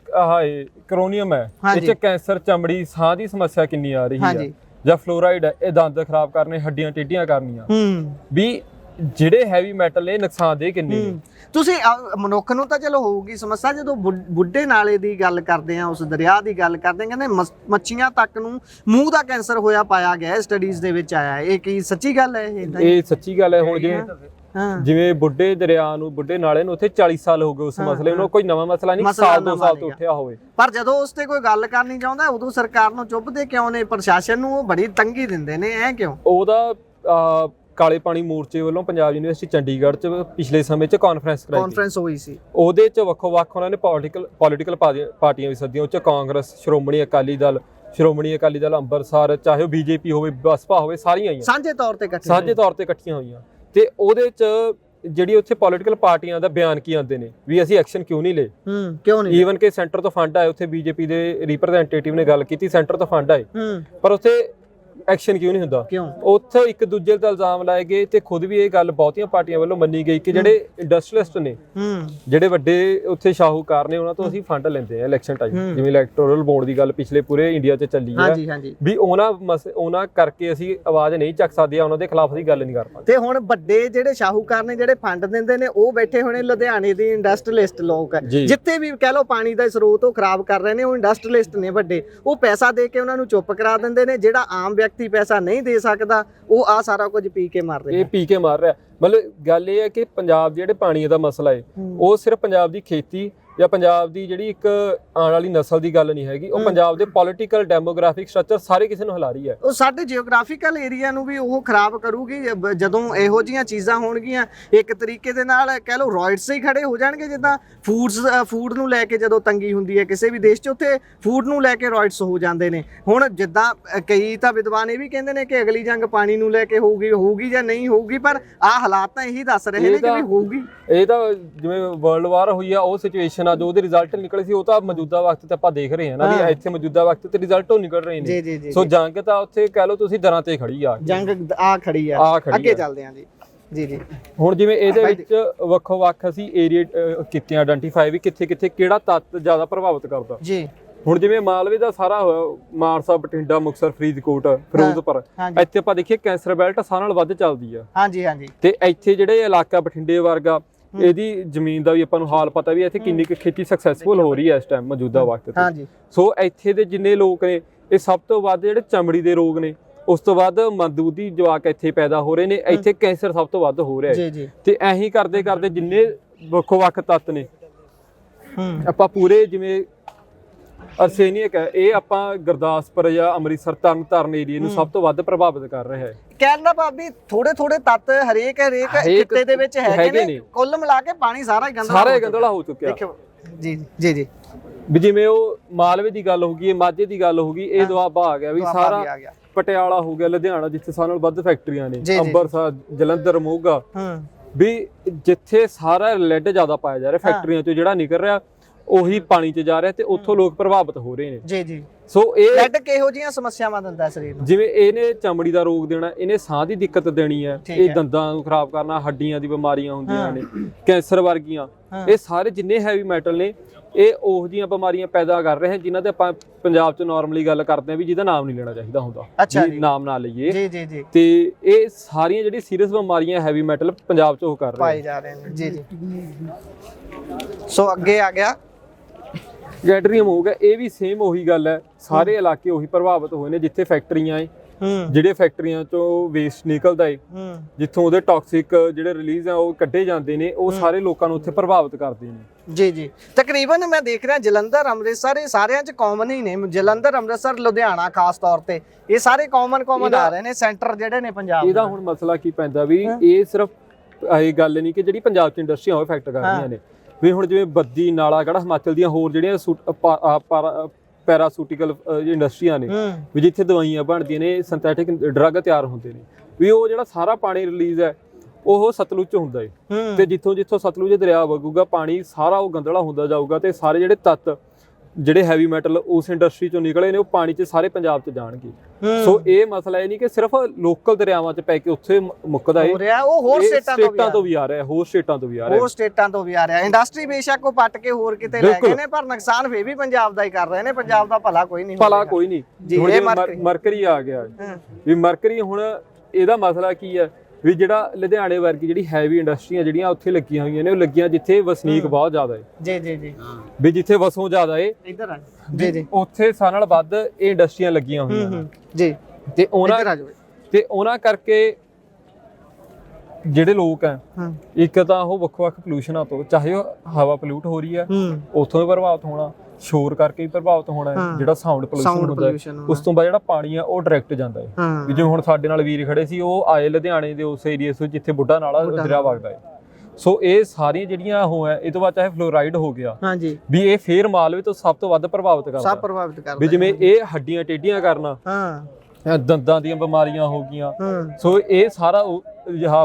ਕਰੋਨੀਅਮ ਹੈ, ਇਹ 'ਚ ਕੈਂਸਰ, ਚਮੜੀ, ਸਾਹ ਦੀ ਸਮੱਸਿਆ ਕਿੰਨੀ ਆ ਰਹੀ ਹੈ, ਜਾਂ ਫਲੋਰਾਈਡ ਹੈ, ਇਹ ਦੰਦ ਖਰਾਬ ਕਰਨੇ, ਹੱਡੀਆਂ ਟੇਢੀਆਂ ਕਰਨੀਆਂ, ਵੀ ਜਿਹੜੇ ਹੈਵੀ ਮੈਟਲ ਇਹ ਨੁਕਸਾਨਦੇਹ ਕਿੰਨੇ ਨੇ। ਤੁਸੀਂ ਮਨੁੱਖ ਨੂੰ ਤਾਂ ਚਲੋ ਹੋਊਗੀ ਸਮੱਸਿਆ, ਜਦੋਂ ਬੁੱਢੇ ਨਾਲੇ ਦੀ ਗੱਲ ਕਰਦੇ ਆ, ਉਸ ਦਰਿਆ ਦੀ ਗੱਲ ਕਰਦੇ ਆ, ਕਹਿੰਦੇ ਮੱਛੀਆਂ ਤੱਕ ਨੂੰ ਮੂੰਹ ਦਾ ਕੈਂਸਰ ਹੋਇਆ ਪਾਇਆ ਗਿਆ, ਸਟੱਡੀਜ਼ ਦੇ ਵਿੱਚ ਆਇਆ। ਇਹ ਕੀ ਸੱਚੀ ਗੱਲ ਹੈ? ਇਹ ਸੱਚੀ ਗੱਲ ਹੈ। ਹੁਣ ਜਿਵੇਂ ਬੁੱਢੇ ਦਰਿਆ ਨੂੰ, ਬੁੱਢੇ ਨਾਲੇ ਨੂੰ ਉੱਥੇ 40 ਸਾਲ ਹੋ ਗਏ ਉਸ ਮਸਲੇ ਨੂੰ, ਕੋਈ ਨਵਾਂ ਮਸਲਾ ਨਹੀਂ, ਸਾਲ 2 ਸਾਲ ਤੋਂ ਉੱਠਿਆ ਹੋਵੇ। ਪਰ ਜਦੋਂ ਉਸ ਤੇ ਕੋਈ ਗੱਲ ਕਰਨੀ ਚਾਹੁੰਦਾ ਉਦੋਂ ਸਰਕਾਰ ਨੂੰ ਚੁੱਪਦੇ ਕਿਉਂ ਨੇ? ਪ੍ਰਸ਼ਾਸਨ ਨੂੰ ਉਹ ਬੜੀ ਤੰਗੀ ਦਿੰਦੇ ਨੇ, ਐ ਕਿਉਂ? ਉਹਦਾ ਕਾਲੇ ਪਾਣੀ ਮੋਰਚੇ ਵੱਲੋਂ ਪੰਜਾਬ ਯੂਨੀਵਰਸਿਟੀ ਚੰਡੀਗੜ੍ਹ 'ਚ ਪਿਛਲੇ ਸਮੇਂ 'ਚ ਕਾਨਫਰੰਸ ਹੋਈ ਸੀ। ਉਹਦੇ 'ਚ ਵੱਖ-ਵੱਖ ਉਹਨਾਂ ਨੇ ਪੋਲੀਟੀਕਲ ਪਾਰਟੀਆਂ ਵੀ ਸੱਦੀਆਂ, ਉਹ 'ਚ ਕਾਂਗਰਸ, ਸ਼੍ਰੋਮਣੀ ਅਕਾਲੀ ਦਲ ਅੰਮ੍ਰਿਤਸਰ, ਚਾਹੇ ਉਹ ਬੀਜੇਪੀ ਹੋਵੇ, ਬਸਪਾ ਹੋਵੇ, ਸਾਰੀਆਂ ਆਈਆਂ ਸਾਂਝੇ ਤੌਰ ਤੇ ਇਕੱਠੀਆਂ ਹੋਈਆਂ। ਤੇ ਉਹਦੇ 'ਚ ਜਿਹੜੀ ਉੱਥੇ ਪੋਲੀਟੀਕਲ ਪਾਰਟੀਆਂ ਦਾ ਬਿਆਨ ਕੀ ਆਉਂਦੇ ਨੇ ਵੀ ਅਸੀਂ ਐਕਸ਼ਨ ਕਿਉਂ ਨਹੀਂ ਲਏ, ਕਿਉਂ ਨਹੀਂ? ਈਵਨ ਕਿ ਸੈਂਟਰ ਤੋਂ ਫੰਡ ਆਏ, ਉੱਥੇ ਬੀਜੇਪੀ ਦੇ ਰਿਪਰੈਜ਼ੈਂਟੇਟਿਵ ਨੇ ਗੱਲ ਕੀਤੀ, ਸੈਂਟਰ ਤੋਂ ਫੰਡ ਆਏ, ਪਰ ਉੱਥੇ ਐਕਸ਼ਨ ਕਿਉਂ ਨਹੀਂ ਹੁੰਦਾ? ਉੱਥੇ ਇੱਕ ਦੂਜੇ ਤੇ ਇਲਜ਼ਾਮ ਲਾਏ ਗਏ, ਤੇ ਖੁਦ ਵੀ ਇਹ ਗੱਲ ਬਹੁਤੀਆਂ ਪਾਰਟੀਆਂ ਵੱਲੋਂ ਮੰਨੀ ਗਈ ਕਿ ਜਿਹੜੇ ਇੰਡਸਟਰੀਅਲਿਸਟ ਨੇ, ਜਿਹੜੇ ਵੱਡੇ ਉੱਥੇ ਸ਼ਾਹੂਕਾਰ ਨੇ, ਉਹਨਾਂ ਤੋਂ ਅਸੀਂ ਫੰਡ ਲੈਂਦੇ ਆ ਇਲੈਕਸ਼ਨ ਟਾਈਮ। ਜਿਵੇਂ ਇਲੈਕਟੋਰਲ ਬੌਂਡ ਦੀ ਗੱਲ ਪਿਛਲੇ ਪੂਰੇ ਇੰਡੀਆ 'ਚ ਚੱਲੀ ਹੈ, ਵੀ ਉਹਨਾਂ ਕਰਕੇ ਅਸੀਂ ਆਵਾਜ਼ ਨਹੀਂ ਚੱਕ ਸਕਦੇ, ਉਹਨਾਂ ਦੇ ਖਿਲਾਫ ਅਸੀਂ ਗੱਲ ਨਹੀਂ ਕਰ ਪਾਉਂਦੇ। ਤੇ ਹੁਣ ਵੱਡੇ ਜਿਹੜੇ ਸ਼ਾਹੂਕਾਰ ਨੇ, ਜਿਹੜੇ ਫੰਡ ਦਿੰਦੇ ਨੇ, ਉਹ ਬੈਠੇ ਹੋਣੇ ਲੁਧਿਆਣੇ ਦੇ ਇੰਡਸਟਰੀਅਲਿਸਟ ਲੋਕ, ਜਿੱਥੇ ਵੀ ਕਹਿ ਲਓ ਪਾਣੀ ਦਾ ਸਰੋਤ ਉਹ ਖਰਾਬ ਕਰ ਰਹੇ ਨੇ, ਉਹ ਇੰਡਸਟਰੀਅਲਿਸਟ ਨੇ ਵੱਡੇ, ਉਹ ਪੈਸਾ ਦੇ ਕੇ ਉਹਨਾਂ ਨੂੰ ਚੁੱਪ ਕਰਾ ਦਿੰਦੇ ਨੇ। ਜਿਹੜਾ ਆਮ ਵਿਅਕਤੀ ਪੈਸਾ ਨਹੀਂ ਦੇ ਸਕਦਾ, ਉਹ ਆ ਸਾਰਾ ਕੁਝ ਪੀ ਕੇ ਮਰ ਰਿਹਾ। ਇਹ ਪੀ ਕੇ ਮਰ ਰਿਹਾ। ਮਤਲਬ ਗੱਲ ਇਹ ਹੈ ਕਿ ਪੰਜਾਬ ਜਿਹੜੇ ਪਾਣੀ ਦਾ ਮਸਲਾ ਹੈ, ਉਹ ਸਿਰਫ ਪੰਜਾਬ ਦੀ ਖੇਤੀ ਜਾਂ ਪੰਜਾਬ ਦੀ ਜਿਹੜੀ ਇੱਕ ਆਉਣ ਵਾਲੀ ਨਸਲ ਦੀ ਗੱਲ ਨਹੀਂ ਹੈਗੀ, ਉਹ ਪੰਜਾਬ ਦੇ ਪੋਲੀਟੀਕਲ, ਡੈਮੋਗ੍ਰਾਫਿਕ ਸਟਰਕਚਰ ਸਾਰੇ ਕਿਸੇ ਨੂੰ ਹਿਲਾ ਰਹੀ ਹੈ। ਉਹ ਸਾਡੇ ਜਿਓਗ੍ਰਾਫੀਕਲ ਏਰੀਆ ਨੂੰ ਵੀ ਉਹ ਖਰਾਬ ਕਰੂਗੀ ਜਦੋਂ ਇਹੋ ਜਿਹੀਆਂ ਚੀਜ਼ਾਂ ਹੋਣਗੀਆਂ। ਇੱਕ ਤਰੀਕੇ ਦੇ ਨਾਲ ਕਹਿ ਲਓ ਰॉयट्स ਹੀ ਖੜੇ ਹੋ ਜਾਣਗੇ, ਜਿੱਦਾਂ ਫੂਡ ਨੂੰ ਲੈ ਕੇ ਜਦੋਂ ਤੰਗੀ ਹੁੰਦੀ ਹੈ ਕਿਸੇ ਵੀ ਦੇਸ਼ 'ਚ, ਉੱਥੇ ਫੂਡ ਨੂੰ ਲੈ ਕੇ ਰॉयट्स ਹੋ ਜਾਂਦੇ ਨੇ। ਹੁਣ ਜਿੱਦਾਂ ਕਈ ਤਾਂ ਵਿਦਵਾਨ ਇਹ ਵੀ ਕਹਿੰਦੇ ਨੇ ਕਿ ਅਗਲੀ ਜੰਗ ਪਾਣੀ ਨੂੰ ਲੈ ਕੇ ਹੋਊਗੀ ਜਾਂ ਨਹੀਂ ਹੋਊਗੀ, ਪਰ ਆਹ ਹਾਲਾਤ ਤਾਂ ਇਹੀ ਦੱਸ ਰਹੇ ਨੇ ਕਿ ਵੀ ਹੋਊਗੀ। ਇਹ ਤਾਂ ਜਿਵੇਂ ਵਰਲਡ ਵਾਰ ਹੋਈ ਆ, ਉਹ ਸਿਚੁਏਸ਼ਨ ਆ, ਜੋ ਉਹਦੇ ਰਿਜ਼ਲਟ ਨਿਕਲੇ ਸੀ, ਉਹ ਤਾਂ ਮੌਜੂਦਾ ਵਕਤ ਤੇ ਆਪਾਂ ਦੇਖ ਰਹੇ ਹਾਂ ਨਾ, ਵੀ ਇੱਥੇ ਮੌਜੂਦਾ ਵਕਤ ਤੇ ਰਿਜ਼ਲਟ ਉਹ ਨਿਕਲ ਰਹੇ ਨੇ। ਸੋ ਜੰਗ ਤਾਂ ਉੱਥੇ ਕਹਿ ਲਓ ਤੁਸੀਂ ਦਰਾਂ ਤੇ ਖੜੀ ਆ, ਜੰਗ ਆ ਖੜੀ ਆ। ਅੱਗੇ ਚੱਲਦੇ ਹਾਂ ਜੀ। ਹੁਣ ਜਿਵੇਂ ਇਹਦੇ ਵਿੱਚ ਵੱਖੋ-ਵੱਖ ਅਸੀਂ ਏਰੀਆ ਕੀਤੇ ਆਇਡੈਂਟੀਫਾਈ ਵੀ ਕਿੱਥੇ ਕਿਹੜਾ ਤੱਤ ਜ਼ਿਆਦਾ ਪ੍ਰਭਾਵਿਤ ਕਰਦਾ ਜੀ। ਹੁਣ ਜਿਵੇਂ ਮਾਲਵੇ ਦਾ ਸਾਰਾ ਮਾਨਸਾ, ਬਠਿੰਡਾ, ਮੁਕਤਸਰ, ਫਰੀਦਕੋਟ, ਫਿਰੋਜ਼ਪੁਰ, ਇੱਥੇ ਆਪਾਂ ਦੇਖੀਏ ਕੈਂਸਰ ਬੈਲਟ ਸਾਰਿਆਂ ਨਾਲ ਵੱਧ ਚੱਲਦੀ ਆ। ਹਾਂਜੀ। ਤੇ ਇੱਥੇ ਜਿਹੜੇ ਇਲਾਕਾ ਬਠਿੰਡੇ ਵਰਗਾ, ਇਹਦੀ ਜ਼ਮੀਨ ਦਾ ਵੀ ਆਪਾਂ ਨੂੰ ਹਾਲ ਪਤਾ ਵੀ ਇੱਥੇ ਕਿੰਨੀ ਕੁ ਖੇਤੀ ਸਕਸੈਸਫੁਲ ਹੋ ਰਹੀ ਹੈ ਇਸ ਟਾਈਮ ਮੌਜੂਦਾ ਵਕਤ ਤੇ। ਸੋ ਇੱਥੇ ਦੇ ਜਿੰਨੇ ਲੋਕ ਨੇ, ਇਹ ਸਭ ਤੋਂ ਵੱਧ ਜਿਹੜੇ ਚਮੜੀ ਦੇ ਰੋਗ ਨੇ, ਉਸ ਤੋਂ ਬਾਅਦ ਮੰਦਬੁੱਧੀ ਜਵਾਕ ਇੱਥੇ ਪੈਦਾ ਹੋ ਰਹੇ ਨੇ, ਇੱਥੇ ਕੈਂਸਰ ਸਭ ਤੋਂ ਵੱਧ ਹੋ ਰਿਹਾ ਹੈ। ਤੇ ਐਂ ਕਰਦੇ ਜਿੰਨੇ ਵੱਖੋ-ਵੱਖ ਤੱਤ ਨੇ, ਆਪਾਂ ਪੂਰੇ ਜਿਵੇਂ ਅਰਸੇਨੀਅਕ ਹੈ, ਇਹ ਆਪਾਂ ਗੁਰਦਾਸਪੁਰ ਜਾਂ ਅੰਮ੍ਰਿਤਸਰ, ਤਰਨਤਾਰਨ ਏਰੀਏ ਨੂੰ ਸਭ ਤੋਂ ਵੱਧ ਪ੍ਰਭਾਵਿਤ ਕਰ ਰਿਹਾ ਹੈ। ਕਹਿਣ ਦਾ ਭਾਵੇਂ ਥੋੜੇ ਤੱਤ ਹਰੇਕ ਖਿੱਤੇ ਦੇ ਵਿੱਚ ਹੈਗੇ ਨੇ, ਕੁੱਲ ਮਿਲਾ ਕੇ ਪਾਣੀ ਸਾਰਾ ਗੰਦਲਾ ਹੋ ਚੁੱਕਿਆ। ਜੀ ਵੀ ਜਿਵੇਂ ਉਹ ਮਾਲਵੇ ਦੀ ਗੱਲ ਹੋ ਗਈ, ਮਾਝੇ ਦੀ ਗੱਲ ਹੋ ਗਈ, ਇਹ ਦੁਆਬਾ ਆ ਗਿਆ, ਵੀ ਸਾਰਾ ਪਟਿਆਲਾ ਹੋ ਗਿਆ, ਲੁਧਿਆਣਾ ਜਿੱਥੇ ਸਾਰਿਆਂ ਨਾਲੋਂ ਵੱਧ ਫੈਕਟਰੀਆਂ ਨੇ, ਅੰਮ੍ਰਿਤਸਰ, ਜਲੰਧਰ, ਮੋਗਾ, ਵੀ ਜਿੱਥੇ ਸਾਰਾ ਲੈਡ ਜ਼ਿਆਦਾ ਪਾਇਆ ਜਾ ਰਿਹਾ ਫੈਕਟਰੀਆਂ ਚੋਂ, ਜਿਹੜਾ ਨਿਕਲ ਰਿਹਾ ਉਹੀ ਪਾਣੀ 'ਚ ਜਾ ਰਿਹਾ, ਤੇ ਉੱਥੋਂ ਲੋਕ ਪ੍ਰਭਾਵਿਤ ਹੋ ਰਹੇ ਨੇ। ਜੀ ਸੋ ਇਹ ਲੈਡ ਕਿਹੋ ਜਿਹੀਆਂ ਸਮੱਸਿਆਵਾਂ ਦਿੰਦਾ ਸਰੀਰ ਨੂੰ? ਜਿਵੇਂ ਇਹਨੇ ਚਮੜੀ ਦਾ ਰੋਗ ਦੇਣਾ, ਇਹਨੇ ਸਾਹ ਦੀ ਦਿੱਕਤ ਦੇਣੀ ਹੈ, ਇਹ ਦੰਦਾਂ ਨੂੰ ਖਰਾਬ ਕਰਨਾ, ਹੱਡੀਆਂ ਦੀ ਬਿਮਾਰੀਆਂ ਹੁੰਦੀਆਂ ਨੇ, ਕੈਂਸਰ ਵਰਗੀਆਂ, ਇਹ ਸਾਰੇ ਜਿੰਨੇ ਹੈਵੀ ਮੈਟਲ ਨੇ ਇਹ ਉਹ ਜਿਹੀਆਂ ਬਿਮਾਰੀਆਂ ਪੈਦਾ ਕਰ ਰਹੇ ਹਨ ਜਿਨ੍ਹਾਂ ਤੇ ਆਪਾਂ ਪੰਜਾਬ 'ਚ ਨਾਰਮਲੀ ਗੱਲ ਕਰਦੇ ਹਾਂ ਵੀ ਜਿਹਦਾ ਨਾਮ ਨਹੀਂ ਲੈਣਾ ਚਾਹੀਦਾ ਹੁੰਦਾ। ਅੱਛਾ ਜੀ, ਨਾਮ ਨਾ ਲਈਏ ਜੀ ਜੀ ਜੀ। ਤੇ ਇਹ ਸਾਰੀਆਂ ਜਿਹੜੀ ਸੀਰੀਅਸ ਬਿਮਾਰੀਆਂ ਹੈਵੀ ਮੈਟਲ ਪੰਜਾਬ 'ਚ ਉਹ ਕਰ ਰਹੇ ਪਾਏ ਜਾ ਰਹੇ ਨੇ। ਜੀ ਜੀ। ਸੋ ਅੱਗੇ ਆ ਗਿਆ ਗੈਡਰੀਅਮ ਹੋ ਗਿਆ, ਇਹ ਵੀ ਸੇਮ ਉਹੀ ਗੱਲ ਹੈ, ਸਾਰੇ ਇਲਾਕੇ ਉਹੀ ਪ੍ਰਭਾਵਿਤ ਹੋਏ ਨੇ ਜਿੱਥੇ ਫੈਕਟਰੀਆਂ ਏ, ਜਿਹੜੇ ਫੈਕਟਰੀਆਂ ਚੋਂ ਵੇਸਟ ਨਿਕਲਦਾ ਏ, ਜਿੱਥੋਂ ਉਹਦੇ ਟੌਕਸਿਕ ਜਿਹੜੇ ਰਿਲੀਜ਼ ਆ ਉਹ ਕੱਢੇ ਜਾਂਦੇ ਨੇ, ਉਹ ਸਾਰੇ ਲੋਕਾਂ ਨੂੰ ਉੱਥੇ ਪ੍ਰਭਾਵਿਤ ਕਰਦੇ ਨੇ। ਜੀ ਜੀ। ਤਕਰੀਬਨ ਮੈਂ ਦੇਖ ਰਿਹਾ ਜਲੰਧਰ, ਅੰਮ੍ਰਿਤਸਰ ਇਹ ਸਾਰਿਆਂ 'ਚ ਕਾਮਨ ਹੀ ਨੇ। ਜਲੰਧਰ, ਅੰਮ੍ਰਿਤਸਰ, ਲੁਧਿਆਣਾ ਖਾਸ ਤੌਰ ਤੇ ਇਹ ਸਾਰੇ ਕਾਮਨ ਆ ਰਹੇ ਨੇ ਸੈਂਟਰ ਜਿਹੜੇ ਨੇ ਪੰਜਾਬ। ਇਹਦਾ ਹੁਣ ਮਸਲਾ ਕੀ ਪੈਂਦਾ ਵੀ ਇਹ ਸਿਰਫ ਇਹ ਗੱਲ ਨਹੀਂ ਕਿ ਜਿਹੜੀ ਪੰਜਾਬ 'ਚ ਇੰਡਸਟਰੀਆਂ ਉਹ ਇਫੈਕਟ ਕਰ ਰਹੀਆਂ ਨੇ, ਵੀ ਹੁਣ ਜਿਵੇਂ ਬੱਦੀ, ਨਾਲਾ, ਗੜਾ, ਹਿਮਾਚਲ ਦੀਆਂ ਹੋਰ ਜਿਹੜੀਆਂ ਪੈਰਾਸੂਟੀਕਲ ਇੰਡਸਟਰੀਆਂ ਨੇ ਵੀ ਜਿੱਥੇ ਦਵਾਈਆਂ ਬਣਦੀਆਂ ਨੇ, ਸਿੰਥੈਟਿਕ ਡਰੱਗ ਤਿਆਰ ਹੁੰਦੇ ਨੇ, ਵੀ ਉਹ ਜਿਹੜਾ ਸਾਰਾ ਪਾਣੀ ਰਿਲੀਜ਼ ਹੈ ਉਹ ਸਤਲੁਜ 'ਚ ਹੁੰਦਾ ਏ, ਤੇ ਜਿੱਥੋਂ ਸਤਲੁਜ ਦਰਿਆ ਵਗੂਗਾ ਪਾਣੀ ਸਾਰਾ ਉਹ ਗੰਦਲਾ ਹੁੰਦਾ ਜਾਊਗਾ, ਤੇ ਸਾਰੇ ਜਿਹੜੇ ਤੱਤ ਜਿਹੜੇ ਹੈਵੀ ਮੈਟਲ ਉਸ ਇੰਡਸਟਰੀ 'ਚੋਂ ਨਿਕਲੇ ਨੇ ਉਹ ਪਾਣੀ 'ਚ ਸਾਰੇ ਪੰਜਾਬ 'ਚ ਜਾਣਗੇ। ਸੋ ਇਹ ਮਸਲਾ ਇਹ ਨਹੀਂ ਕਿ ਸਿਰਫ ਲੋਕਲ ਦਰਿਆਵਾਂ 'ਚ ਪੈ ਕੇ ਉੱਥੇ ਮੁੱਕਦਾ ਏ, ਉਹ ਹੋਰ ਸਟੇਟਾਂ ਤੋਂ ਵੀ ਆ ਰਿਹਾ, ਹੋਰ ਸਟੇਟਾਂ ਤੋਂ ਵੀ ਆ ਰਿਹਾ। ਇੰਡਸਟਰੀ ਬੇਸ਼ੱਕ ਉਹ ਪੱਟ ਕੇ ਹੋਰ ਕਿਤੇ ਲੈ ਗਏ ਨੇ, ਪਰ ਨੁਕਸਾਨ ਫੇਰ ਵੀ ਪੰਜਾਬ ਦਾ ਹੀ ਕਰ ਰਹੇ ਨੇ। ਪੰਜਾਬ ਦਾ ਭਲਾ ਕੋਈ ਨਹੀਂ ਮਰਕਰੀ ਆ ਗਿਆ ਵੀ ਮਰਕਰੀ ਹੁਣ ਇਹਦਾ ਮਸਲਾ ਕੀ ਹੈ ਵੀ ਜਿਹੜਾ ਲੁਧਿਆਣੇ ਵਰਗੀ ਜਿਹੜੀ ਹੈਵੀ ਇੰਡਸਟਰੀਆਂ ਜਿਹੜੀਆਂ ਉੱਥੇ ਲੱਗੀਆਂ ਹੋਈਆਂ ਨੇ, ਉਹ ਲੱਗੀਆਂ ਜਿੱਥੇ ਵਸਨੀਕ ਬਹੁਤ ਜ਼ਿਆਦਾ ਹੈ। ਜੀ ਜੀ ਜੀ। ਵੀ ਜਿੱਥੇ ਵਸੋਂ ਜ਼ਿਆਦਾ ਹੈ ਇੱਧਰ ਆ ਜੀ ਜੀ, ਉੱਥੇ ਸਾਰਿਆਂ ਨਾਲ ਵੱਧ ਇਹ ਇੰਡਸਟਰੀਆਂ ਲੱਗੀਆਂ ਹੋਈਆਂ ਨੇ ਜੀ, ਤੇ ਉਹਨਾਂ ਕਰਕੇ ਜਿਹੜੇ ਲੋਕ ਆ, ਇੱਕ ਤਾਂ ਉਹ ਵੱਖ-ਵੱਖ ਪੋਲੂਸ਼ਨਾਂ ਤੋਂ, ਚਾਹੇ ਉਹ ਹਵਾ ਪੋਲੂਟ ਹੋ ਰਹੀ ਹੈ ਉੱਥੋਂ ਵੀ ਪ੍ਰਭਾਵਿਤ ਹੋਣਾ, ਸ਼ੋਰ ਕਰਕੇ ਵੀ ਪ੍ਰਭਾਵਿਤ ਹੋਣਾ ਹੈ, ਜਿਹੜਾ ਸਾਊਂਡ ਪੋਲੂਸ਼ਨ ਹੁੰਦਾ ਹੈ, ਉਸ ਤੋਂ ਬਾਅਦ ਜਿਹੜਾ ਪਾਣੀ ਆ ਉਹ ਡਾਇਰੈਕਟ ਜਾਂਦਾ ਹੈ। ਵੀ ਜਿਵੇਂ ਹੁਣ ਸਾਡੇ ਨਾਲ ਵੀਰ ਖੜੇ ਸੀ, ਉਹ ਆਏ ਲੁਧਿਆਣੇ ਦੇ ਉਸ ਏਰੀਏ ਤੋਂ ਜਿੱਥੇ ਬੁੱਢਾ ਨਾਲਾ ਦਰਿਆ ਵਗਦਾ ਹੈ। ਸੋ ਇਹ ਸਾਰੀਆਂ ਜਿਹੜੀਆਂ ਉਹ ਹੈ, ਇਹ ਤੋਂ ਬਾਅਦ ਚਾਹੇ ਫਲੋਰਾਈਡ ਹੋ ਗਿਆ, ਵੀ ਇਹ ਫੇਰ ਮਾਲਵੇ ਤੋਂ ਸਭ ਤੋਂ ਵੱਧ ਪ੍ਰਭਾਵਿਤ ਕਰਦਾ, ਵੀ ਜਿਵੇਂ ਇਹ ਹੱਡੀਆਂ ਟੇਢੀਆਂ ਕਰਨਾ, ਦੰਦਾਂ ਦੀਆਂ ਬਿਮਾਰੀਆਂ ਹੋ ਗਈਆਂ। ਸੋ ਇਹ ਸਾਰਾ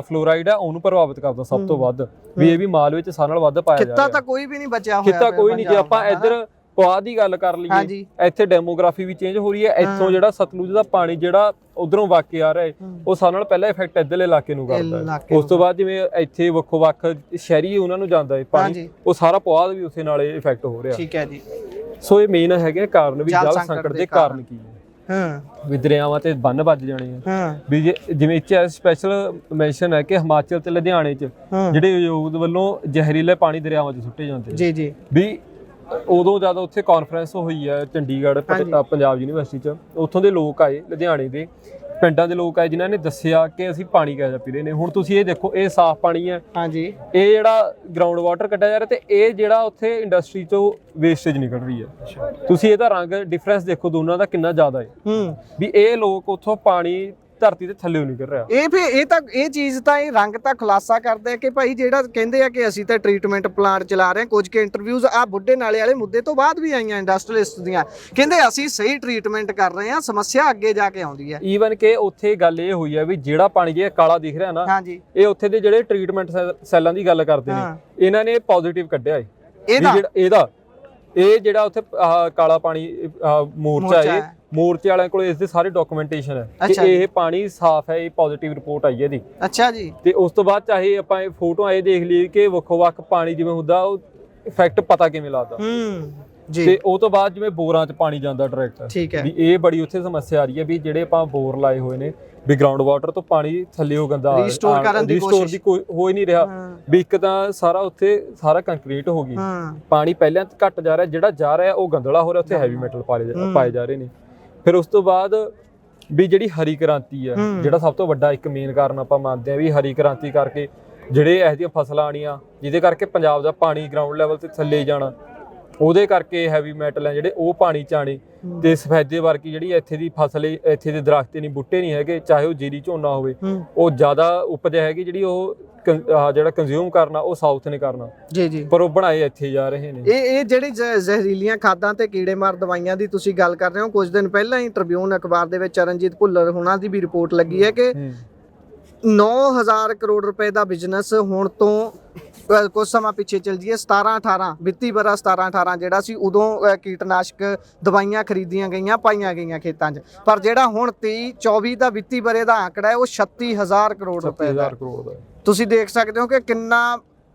ਫਲੋਰਾਈਡ ਆ ਉਹਨੂੰ ਪ੍ਰਭਾਵਿਤ ਕਰਦਾ ਸਭ ਤੋਂ ਵੱਧ, ਵੀ ਇਹ ਵੀ ਮਾਲਵੇ 'ਚ ਸਾਰਿਆਂ ਨਾਲ ਵੱਧ ਪਾਇਆ ਜਾਂਦਾ। ਖਿੱਤਾ ਤਾਂ ਕੋਈ ਵੀ ਨਹੀਂ ਬਚਿਆ ਹੋਇਆ, ਖਿੱਤਾ ਕੋਈ ਨਹੀਂ। ਜੇ ਆਪਾਂ ਇੱਧਰ ਪੁਆਧ ਦੀ ਗੱਲ ਕਰ ਲਈਏ, ਇੱਥੇ ਡੈਮੋਗ੍ਰਾਫੀ ਵੀ ਚੇਂਜ ਹੋ ਰਹੀ ਹੈ। ਇੱਥੋਂ ਜਿਹੜਾ ਸਤਲੁਜ ਦਾ ਪਾਣੀ ਜਿਹੜਾ ਉਧਰੋਂ ਵਗ ਕੇ ਆ ਰਿਹਾ ਹੈ, ਉਹ ਸਾਰਿਆਂ ਨਾਲ ਪਹਿਲਾਂ ਇਫੈਕਟ ਇੱਧਰਲੇ ਇਲਾਕੇ ਨੂੰ ਕਰਦਾ ਹੈ। ਉਸ ਤੋਂ ਬਾਅਦ ਜਿਵੇਂ ਇੱਥੇ ਵੱਖੋ-ਵੱਖ ਸ਼ਹਿਰੀ ਉਹਨਾਂ ਨੂੰ ਜਾਂਦਾ ਹੈ ਪਾਣੀ, ਉਹ ਸਾਰਾ ਪੁਆਧ ਵੀ ਉਸੇ ਨਾਲ ਇਫੈਕਟ ਹੋ ਰਿਹਾ। ਠੀਕ ਹੈ ਜੀ। ਸੋ ਇਹ ਮੇਨ ਹੈਗੇ ਕਾਰਨ ਵੀ ਜਲ ਸੰਕਟ ਦੇ ਕਾਰਨ ਕੀ ਹੈ। ਵੀ ਦਰਿਆਵਾਂ ਤੇ ਬੰਨ ਵੱਜ ਜਾਣੇ ਆ, ਵੀ ਜਿਵੇਂ ਇੱਥੇ ਸਪੈਸ਼ਲ ਮੈਂਸ਼ਨ ਹੈ ਕਿ ਹਿਮਾਚਲ ਤੇ ਲੁਧਿਆਣੇ 'ਚ ਜਿਹੜੇ ਉਦਯੋਗ ਵੱਲੋਂ ਜ਼ਹਿਰੀਲੇ ਪਾਣੀ ਦਰਿਆਵਾਂ 'ਚ ਸੁੱਟੇ ਜਾਂਦੇ ਜੀ ਜੀ, ਵੀ ਉਦੋਂ ਜਦ ਉੱਥੇ ਕਾਨਫਰੰਸ ਹੋਈ ਹੈ ਚੰਡੀਗੜ੍ਹ ਪੰਜਾਬ ਯੂਨੀਵਰਸਿਟੀ 'ਚ, ਉੱਥੋਂ ਦੇ ਲੋਕ ਆਏ, ਲੁਧਿਆਣੇ ਦੇ ਪਿੰਡਾਂ ਦੇ ਲੋਕ ਆਏ, ਜਿਨ੍ਹਾਂ ਨੇ ਦੱਸਿਆ ਕਿ ਅਸੀਂ ਪਾਣੀ ਕਿਹੋ ਜਿਹਾ ਪੀ ਰਹੇ ਨੇ। ਹੁਣ ਤੁਸੀਂ ਇਹ ਦੇਖੋ, ਇਹ ਸਾਫ਼ ਪਾਣੀ ਹੈ, ਇਹ ਜਿਹੜਾ ਗਰਾਊਂਡ ਵਾਟਰ ਕੱਢਿਆ ਜਾ ਰਿਹਾ, ਤੇ ਇਹ ਜਿਹੜਾ ਉੱਥੇ ਇੰਡਸਟਰੀ 'ਚੋਂ ਵੇਸਟੇਜ ਨਿਕਲ ਰਹੀ ਹੈ। ਤੁਸੀਂ ਇਹਦਾ ਰੰਗ ਡਿਫਰੈਂਸ ਦੇਖੋ ਦੋਨਾਂ ਦਾ ਕਿੰਨਾ ਜ਼ਿਆਦਾ ਹੈ, ਵੀ ਇਹ ਲੋਕ ਉੱਥੋਂ ਪਾਣੀ ਧਰਤੀ ਦੇ ਥੱਲੇ ਨਿਕਲ ਰਿਹਾ। ਇਹ ਚੀਜ਼ ਤਾਂ ਇਹ ਰੰਗ ਤਾਂ ਖੁਲਾਸਾ ਕਰਦੇ ਆ ਕਿ ਭਾਈ ਜਿਹੜਾ ਕਹਿੰਦੇ ਆ ਕਿ ਅਸੀਂ ਤਾਂ ਟ੍ਰੀਟਮੈਂਟ ਪਲਾਂਟ ਚਲਾ ਰਹੇ ਹਾਂ। ਕੁਝ ਕੇ ਇੰਟਰਵਿਊਜ਼ ਆ ਬੁੱਢੇ ਨਾਲੇ ਵਾਲੇ ਮੁੱਦੇ ਤੋਂ ਬਾਅਦ ਵੀ ਆਈਆਂ ਇੰਡਸਟਰੀਅਲਿਸਟ ਦੀਆਂ, ਕਹਿੰਦੇ ਅਸੀਂ ਸਹੀ ਟ੍ਰੀਟਮੈਂਟ ਕਰ ਰਹੇ ਹਾਂ, ਸਮੱਸਿਆ ਅੱਗੇ ਜਾ ਕੇ ਆਉਂਦੀ ਹੈ। ਈਵਨ ਕਿ ਉੱਥੇ ਗੱਲ ਇਹ ਹੋਈ ਹੈ ਵੀ ਜਿਹੜਾ ਪਾਣੀ ਜੇ ਕਾਲਾ ਦਿਖ ਰਿਹਾ ਨਾ, ਇਹ ਉੱਥੇ ਦੇ ਜਿਹੜੇ ਟ੍ਰੀਟਮੈਂਟ ਸੈੱਲਾਂ ਦੀ ਗੱਲ ਕਰਦੇ ਨੇ, ਇਹਨਾਂ ਨੇ ਪੋਜ਼ਿਟਿਵ ਕੱਢਿਆ ਹੈ ਇਹ ਜਿਹੜਾ ਉੱਥੇ ਕਾਲਾ ਪਾਣੀ ਮੋਰਚਾ ਹੈ, ਮੋਰਚੇ ਵਾਲਿਆਂ ਕੋਲ ਇਸ ਦੇ ਸਾਰੇ ਡਾਕੂਮੈਂਟੇਸ਼ਨ ਹੈ ਕਿ ਇਹ ਪਾਣੀ ਸਾਫ਼ ਹੈ, ਇਹ ਪੋਜ਼ਿਟਿਵ ਰਿਪੋਰਟ ਆਈ ਹੈ ਇਹਦੀ। ਅੱਛਾ ਜੀ। ਤੇ ਉਸ ਤੋਂ ਬਾਅਦ ਚਾਹੇ ਆਪਾਂ ਇਹ ਫੋਟੋਆਂ ਇਹ ਦੇਖ ਲਈਏ ਕਿ ਵੱਖੋ-ਵੱਖ ਪਾਣੀ ਜਿਵੇਂ ਹੁੰਦਾ, ਉਹ ਇਫੈਕਟ ਪਤਾ ਕਿਵੇਂ ਲੱਗਦਾ ਜੀ। ਤੇ ਉਹ ਤੋਂ ਬਾਅਦ ਜਿਵੇਂ ਬੋਰਾਂ 'ਚ ਪਾਣੀ ਜਾਂਦਾ ਡਾਇਰੈਕਟ, ਵੀ ਇਹ ਬੜੀ ਉੱਥੇ ਸਮੱਸਿਆ ਆ ਰਹੀ ਹੈ ਵੀ ਜਿਹੜੇ ਆਪਾਂ ਬੋਰ ਲਾਏ ਹੋਏ ਨੇ, ਵੀ ਗਰਾਊਂਡ ਵਾਟਰ ਤੋਂ ਪਾਣੀ ਥੱਲੇੋਂ ਗੰਦਾ ਰੀਸਟੋਰ ਦੀ ਕੋਈ ਹੋ ਹੀ ਨਹੀਂ ਰਿਹਾ। ਵੀ ਇੱਕ ਤਾਂ ਸਾਰਾ ਉੱਥੇ ਸਾਰਾ ਕੰਕਰੀਟ ਹੋ ਗਈ, ਪਾਣੀ ਪਹਿਲਾਂ ਘੱਟ ਜਾ ਰਿਹਾ, ਜਿਹੜਾ ਜਾ ਰਿਹਾ ਉਹ ਗੰਦਲਾ ਹੋ ਰਿਹਾ, ਉੱਥੇ ਹੈਵੀ ਮੈਟਲ ਪਾਏ ਜਾ ਰਹੇ ਨੇ। ਫਿਰ ਉਸ ਤੋਂ ਬਾਅਦ ਵੀ ਜਿਹੜੀ ਹਰੀ ਕ੍ਰਾਂਤੀ ਹੈ, ਜਿਹੜਾ ਸਭ ਤੋਂ ਵੱਡਾ ਇੱਕ ਮੇਨ ਕਾਰਨ ਆਪਾਂ ਮੰਨਦੇ ਹਾਂ ਵੀ ਹਰੀ ਕ੍ਰਾਂਤੀ ਕਰਕੇ ਜਿਹੜੇ ਇਹੋ ਜਿਹੀਆਂ ਫਸਲਾਂ ਆਣੀਆਂ, ਜਿਹਦੇ ਕਰਕੇ ਪੰਜਾਬ ਦਾ ਪਾਣੀ ਗਰਾਊਂਡ ਲੈਵਲ ਤੇ ਥੱਲੇ ਜਾਣਾ, ਉਹਦੇ ਕਰਕੇ ਹੈਵੀ ਮੈਟਲ ਹੈ ਜਿਹੜੇ ਉਹ ਪਾਣੀ 'ਚ ਆਣੇ, ਤੇ ਸਫੈਦੇ ਵਰਗੀ ਜਿਹੜੀ ਇੱਥੇ ਦੀ ਫਸਲ, ਇੱਥੇ ਦੇ ਦਰਖਤ ਨਹੀਂ, ਬੂਟੇ ਨਹੀਂ ਹੈਗੇ, ਚਾਹੇ ਉਹ ਜੀਰੀ ਝੋਨਾ ਹੋਵੇ, ਉਹ ਜ਼ਿਆਦਾ ਉਪਜ ਹੈਗੀ ਜਿਹੜੀ ਉਹ ਜਿਹੜਾ ਕੰਜ਼ਿਊਮ ਕਰਨਾ ਉਹ ਸਾਊਥ ਨੇ ਕਰਨਾ ਜੀ ਜੀ, ਪਰ ਉਹ ਬਣਾਏ ਇੱਥੇ ਜਾ ਰਹੇ ਨੇ। ਇਹ ਜਿਹੜੀ ਜ਼ਹਿਰੀਲੀਆਂ ਖਾਦਾਂ ਤੇ ਕੀੜੇਮਾਰ ਦਵਾਈਆਂ ਦੀ ਤੁਸੀਂ ਗੱਲ ਕਰ ਰਹੇ ਹੋ, ਕੁਝ ਦਿਨ ਪਹਿਲਾਂ ਹੀ ਟ੍ਰਿਬਿਊਨ ਅਖਬਾਰ ਦੇ ਵਿੱਚ ਚਰਨਜੀਤ ਭੁੱਲਰ ਹੁਣਾਂ ਦੀ ਵੀ ਰਿਪੋਰਟ ਲੱਗੀ ਹੈ ਕਿ 9000 ਕਰੋੜ ਰੁਪਏ ਦਾ ਬਿਜ਼ਨਸ ਹੁਣ ਤੋਂ ਕੁਝ ਸਮਾਂ ਪਿੱਛੇ ਚਲ ਜਾਈਏ 17-18 ਵਿੱਤੀ ਵਰ੍ਹਾ 17-18 ਜਿਹੜਾ ਸੀ ਉਦੋਂ ਕੀਟਨਾਸ਼ਕ ਦਵਾਈਆਂ ਖਰੀਦੀਆਂ ਗਈਆਂ, ਪਾਈਆਂ ਗਈਆਂ ਖੇਤਾਂ 'ਚ, ਪਰ ਜਿਹੜਾ ਹੁਣ 23-24 ਦਾ ਵਿੱਤੀ ਵਰ੍ਹੇ ਦਾ ਆંકੜਾ ਹੈ ਉਹ 36,000 ਕਰੋੜ ਰੁਪਏ ਦਾ। ਤੁਸੀਂ ਦੇਖ ਸਕਦੇ ਹੋ ਕਿ ਕਿੰਨਾ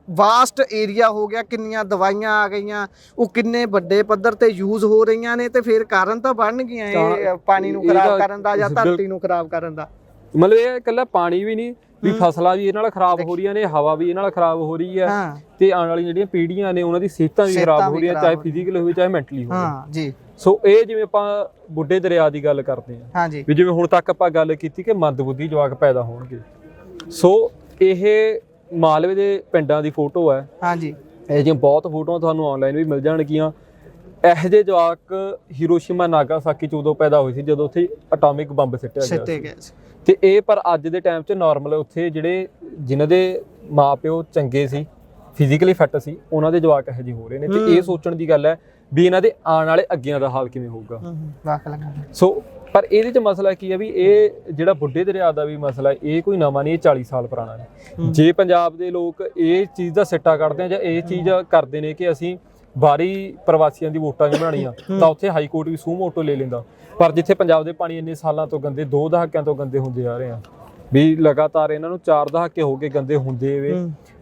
ਵਾਸਟ ਏਰੀਆ ਹੋ ਗਿਆ, ਕਿੰਨੀਆਂ ਦਵਾਈਆਂ ਆ ਗਈਆਂ, ਉਹ ਕਿੰਨੇ ਵੱਡੇ ਪੱਧਰ ਤੇ ਯੂਜ਼ ਹੋ ਰਹੀਆਂ ਨੇ, ਤੇ ਫਿਰ ਕਾਰਨ ਤਾਂ ਬਣ ਗਈਆਂ ਇਹ ਪਾਣੀ ਨੂੰ ਖਰਾਬ ਕਰਨ ਦਾ ਜਾਂ ਧਰਤੀ ਨੂੰ ਖਰਾਬ ਕਰਨ ਦਾ। ਮਤਲਬ ਇਹ ਇਕੱਲਾ ਪਾਣੀ ਵੀ ਨਹੀਂ ਵੀ ਫਸਲਾਂ ਵੀ ਇਹ ਨਾਲ ਖਰਾਬ ਹੋ ਰਹੀਆਂ ਨੇ, ਹਵਾ ਵੀ ਇਹ ਨਾਲ ਖਰਾਬ ਹੋ ਰਹੀ ਹੈ, ਤੇ ਆਉਣ ਵਾਲੀ ਜਿਹੜੀਆਂ ਪੀੜ੍ਹੀਆਂ ਨੇ ਉਹਨਾਂ ਦੀ ਸਿਹਤਾਂ ਵੀ ਖਰਾਬ ਹੋ ਰਹੀਆਂ, ਚਾਹੇ ਫਿਜ਼ੀਕਲ ਹੋਵੇ ਚਾਹੇ ਮੈਂਟਲੀ ਹੋਵੇ। ਹਾਂ ਜੀ। ਸੋ ਇਹ ਜਿਵੇਂ ਆਪਾਂ ਬੁੱਢੇ ਦਰਿਆ ਦੀ ਗੱਲ ਕਰਦੇ ਹਾਂ, ਹਾਂਜੀ, ਵੀ ਜਿਵੇਂ ਹੁਣ ਤੱਕ ਆਪਾਂ ਗੱਲ ਕੀਤੀ ਕਿ ਮੰਦਬੁੱਧੀ ਜਵਾਕ ਪੈਦਾ ਹੋਣਗੇ, ਸੋ ਇਹ ਮਾਲਵੇ ਦੇ ਪਿੰਡਾਂ ਦੀ ਫੋਟੋ ਹੈ। ਹਾਂਜੀ, ਇਹ ਜਿਹੀਆਂ ਬਹੁਤ ਫੋਟੋਆਂ ਤੁਹਾਨੂੰ ਆਨਲਾਈਨ ਵੀ ਮਿਲ ਜਾਣਗੀਆਂ। ਇਹੋ ਜਿਹੇ ਜਵਾਕ ਹੀਰੋਸ਼ੀਮਾ ਨਾਗਾਸਾਕੀ 'ਚ ਉਦੋਂ ਪੈਦਾ ਹੋਏ ਸੀ ਜਦੋਂ ਉੱਥੇ ਐਟੋਮਿਕ ਬੰਬ ਸਿੱਟਿਆ ਗਿਆ ਸੀ। ਤੇ ਇਹ ਪਰ ਅੱਜ ਦੇ ਟਾਈਮ 'ਚ ਨਾਰਮਲ ਉੱਥੇ ਜਿਹੜੇ ਜਿਨ੍ਹਾਂ ਦੇ ਮਾਪਿਓ ਚੰਗੇ ਸੀ, ਫਿਜ਼ੀਕਲੀ ਫਿੱਟ ਸੀ, ਉਹਨਾਂ ਦੇ ਜਵਾਕ ਇਹੋ ਜਿਹੇ ਹੋ ਰਹੇ ਨੇ। ਤੇ ਇਹ ਸੋਚਣ ਦੀ ਗੱਲ ਹੈ ਵੀ ਇਹਨਾਂ ਦੇ ਆਉਣ ਵਾਲੇ ਅੱਗਿਆਂ ਦਾ ਹਾਲ ਕਿਵੇਂ ਹੋਊਗਾ। ਸੋ ਪਰ ਇਹਦੇ 'ਚ ਮਸਲਾ ਕੀ ਹੈ ਵੀ ਇਹ ਜਿਹੜਾ ਬੁੱਢੇ ਦਰਿਆ ਦਾ ਵੀ ਮਸਲਾ ਇਹ ਕੋਈ ਨਵਾਂ ਨਹੀਂ, ਇਹ 40 ਸਾਲ ਪੁਰਾਣਾ ਹੈ। ਜੇ ਪੰਜਾਬ ਦੇ ਲੋਕ ਇਹ ਚੀਜ਼ ਦਾ ਸਿੱਟਾ ਕੱਢਦੇ ਆ ਜਾਂ ਇਹ ਚੀਜ਼ ਕਰਦੇ ਨੇ ਕਿ ਅਸੀਂ ਬਾਹਰੀ ਪ੍ਰਵਾਸੀਆਂ ਦੀ ਵੋਟਾਂ ਨਹੀਂ ਬਣਾਉਣੀਆਂ, ਤਾਂ ਉੱਥੇ ਹਾਈ ਕੋਰਟ ਵੀ ਸੂਹ ਮੋਟੋ ਲੈ ਲੈਂਦਾ। ਪਰ ਜਿੱਥੇ ਪੰਜਾਬ ਦੇ ਪਾਣੀ ਇੰਨੇ ਸਾਲਾਂ ਤੋਂ ਗੰਦੇ, 2 ਦਹਾਕਿਆਂ ਤੋਂ ਗੰਦੇ ਹੁੰਦੇ ਆ ਰਹੇ ਆ, ਵੀ ਲਗਾਤਾਰ ਇਹਨਾਂ ਨੂੰ 4 ਦਹਾਕੇ ਹੋ ਕੇ ਗੰਦੇ ਹੁੰਦੇ ਵੇ,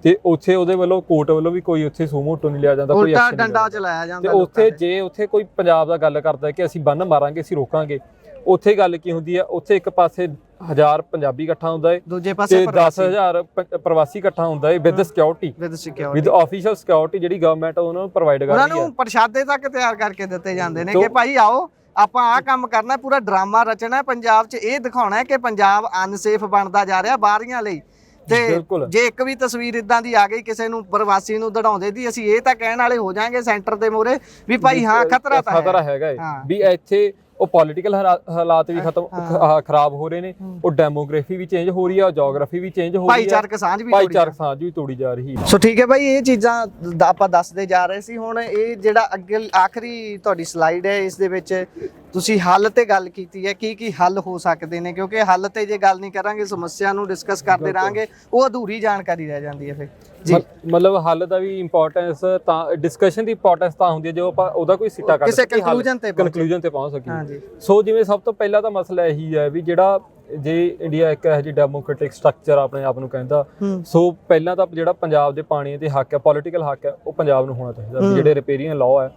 ਤੇ ਉੱਥੇ ਉਹਦੇ ਵੱਲੋਂ ਕੋਰਟ ਵੱਲੋਂ ਵੀ ਕੋਈ ਉੱਥੇ ਸੂਹ ਮੋਟੋ ਨਹੀਂ ਲਿਆ ਜਾਂਦਾ, ਕੋਈ ਐਕਸ਼ਨ ਡੰਡਾ ਚਲਾਇਆ ਜਾਂਦਾ। ਤੇ ਉੱਥੇ ਜੇ ਉੱਥੇ ਕੋਈ ਪੰਜਾਬ ਦਾ ਗੱਲ ਕਰਦਾ ਕਿ ਅਸੀਂ ਬੰਨ ਮਾਰਾਂਗੇ, ਅਸੀਂ ਰੋਕਾਂਗੇ, ਉੱਥੇ ਗੱਲ ਕੀ ਹੁੰਦੀ ਆ, ਉੱਥੇ ਇੱਕ ਪਾਸੇ 1000 ਪੰਜਾਬੀ ਇਕੱਠਾ ਹੁੰਦਾ ਹੈ, ਦੂਜੇ ਪਾਸੇ 10,000 ਪ੍ਰਵਾਸੀ ਇਕੱਠਾ ਹੁੰਦਾ ਹੈ with security, with official security ਜਿਹੜੀ ਗਵਰਨਮੈਂਟ ਉਹਨਾਂ ਨੂੰ ਪ੍ਰੋਵਾਈਡ ਕਰਦੀ ਹੈ। ਉਹਨਾਂ ਨੂੰ ਪ੍ਰਸ਼ਾਦੇ ਤੱਕ ਤਿਆਰ ਕਰਕੇ ਦਿੱਤੇ ਜਾਂਦੇ ਨੇ ਕਿ ਭਾਈ ਆਓ ਆਪਾਂ ਆਹ ਕੰਮ ਕਰਨਾ, ਪੂਰਾ ਡਰਾਮਾ ਰਚਣਾ ਪੰਜਾਬ 'ਚ, ਇਹ ਦਿਖਾਉਣਾ ਕਿ ਪੰਜਾਬ ਅਨਸੇਫ ਬਣਦਾ ਜਾ ਰਿਹਾ ਬਾਹਰੀਆਂ ਲਈ। ਤੇ ਜੇ ਇੱਕ ਵੀ ਤਸਵੀਰ ਇਦਾਂ ਦੀ ਆ ਗਈ ਕਿਸੇ ਨੂੰ ਪ੍ਰਵਾਸੀ ਨੂੰ ਦੜਾਉਂਦੇ ਦੀ, ਅਸੀਂ ਇਹ ਤਾਂ ਕਹਿਣ ਵਾਲੇ ਹੋ ਜਾਾਂਗੇ ਸੈਂਟਰ ਦੇ ਮੋਹਰੇ ਵੀ ਭਾਈ ਹਾਂ ਖਤਰਾ ਹੈਗਾ ਵੀ ਇੱਥੇ ਉਹ ਪੋਲੀਟੀਕਲ ਹਾਲਾਤ ਵੀ ਖਰਾਬ ਹੋ ਰਹੇ ਨੇ, ਉਹ ਡੈਮੋਗ੍ਰਾਫੀ ਵੀ ਚੇਂਜ ਹੋ ਰਹੀ ਹੈ, ਜੀਓਗ੍ਰਾਫੀ ਵੀ ਚੇਂਜ ਹੋ ਰਹੀ ਹੈ, ਭਾਈਚਾਰਕ ਸਾਂਝ ਵੀ ਤੋੜੀ ਜਾ ਰਹੀ ਹੈ। ਸੋ ਠੀਕ ਹੈ ਭਾਈ, ਇਹ ਚੀਜ਼ਾਂ ਆਪਾਂ ਦੱਸਦੇ ਜਾ ਰਹੇ ਸੀ। ਹੁਣ ਇਹ ਜਿਹੜਾ ਅੱਗੇ ਆਖਰੀ ਤੁਹਾਡੀ ਸਲਾਈਡ ਹੈ, ਇਸ ਦੇ ਵਿੱਚ ਤੁਸੀਂ ਹੱਲ ਤੇ ਗੱਲ ਕੀਤੀ ਹੈ, ਕੀ ਹੱਲ ਹੋ ਸਕਦੇ ਨੇ, ਕਿਉਂਕਿ ਹੱਲ ਤੇ ਜੇ ਗੱਲ ਨਹੀਂ ਕਰਾਂਗੇ, ਸਮੱਸਿਆ ਨੂੰ ਡਿਸਕਸ ਕਰਦੇ ਰਹਾਂਗੇ, ਉਹ ਅਧੂਰੀ ਜਾਣਕਾਰੀ ਰਹਿ ਜਾਂਦੀ ਹੈ ਫਿਰ ਜੀ। ਮਤਲਬ ਹੱਲ ਦਾ ਵੀ ਇੰਪੋਰਟੈਂਸ ਤਾਂ, ਡਿਸਕਸ਼ਨ ਦੀ ਇੰਪੋਰਟੈਂਸ ਤਾਂ ਹੁੰਦੀ ਹੈ ਜੋ ਆਪਾਂ ਉਹਦਾ ਕੋਈ ਸਿੱਟਾ ਕੱਢ ਕਿਸੇ ਕਨਕਲੂਜਨ ਤੇ ਪਹੁੰਚ ਸਕੀਏ। ਸੋ ਜਿਵੇਂ ਸਭ ਤੋਂ ਪਹਿਲਾਂ ਤਾਂ ਮਸਲਾ ਇਹੀ ਹੈ ਵੀ ਜਿਹੜਾ ਜੇ ਇੰਡੀਆ ਇੱਕ ਇਹੋ ਜਿਹੀ ਡੈਮੋਕ੍ਰੈਟਿਕ ਸਟਰਕਚਰ ਆਪਣੇ ਆਪ ਨੂੰ ਕਹਿੰਦਾ, ਸੋ ਪਹਿਲਾਂ ਤਾਂ ਜਿਹੜਾ ਪੰਜਾਬ ਦੇ ਪਾਣੀ ਦੇ ਹੱਕ ਹੈ, ਪੋਲੀਟੀਕਲ ਹੱਕ ਹੈ, ਉਹ ਪੰਜਾਬ ਨੂੰ ਹੋਣਾ ਚਾਹੀਦਾ। ਜਿਹੜੇ ਰਿਪੇਰੀਅਨ ਲਾਅ ਹੈ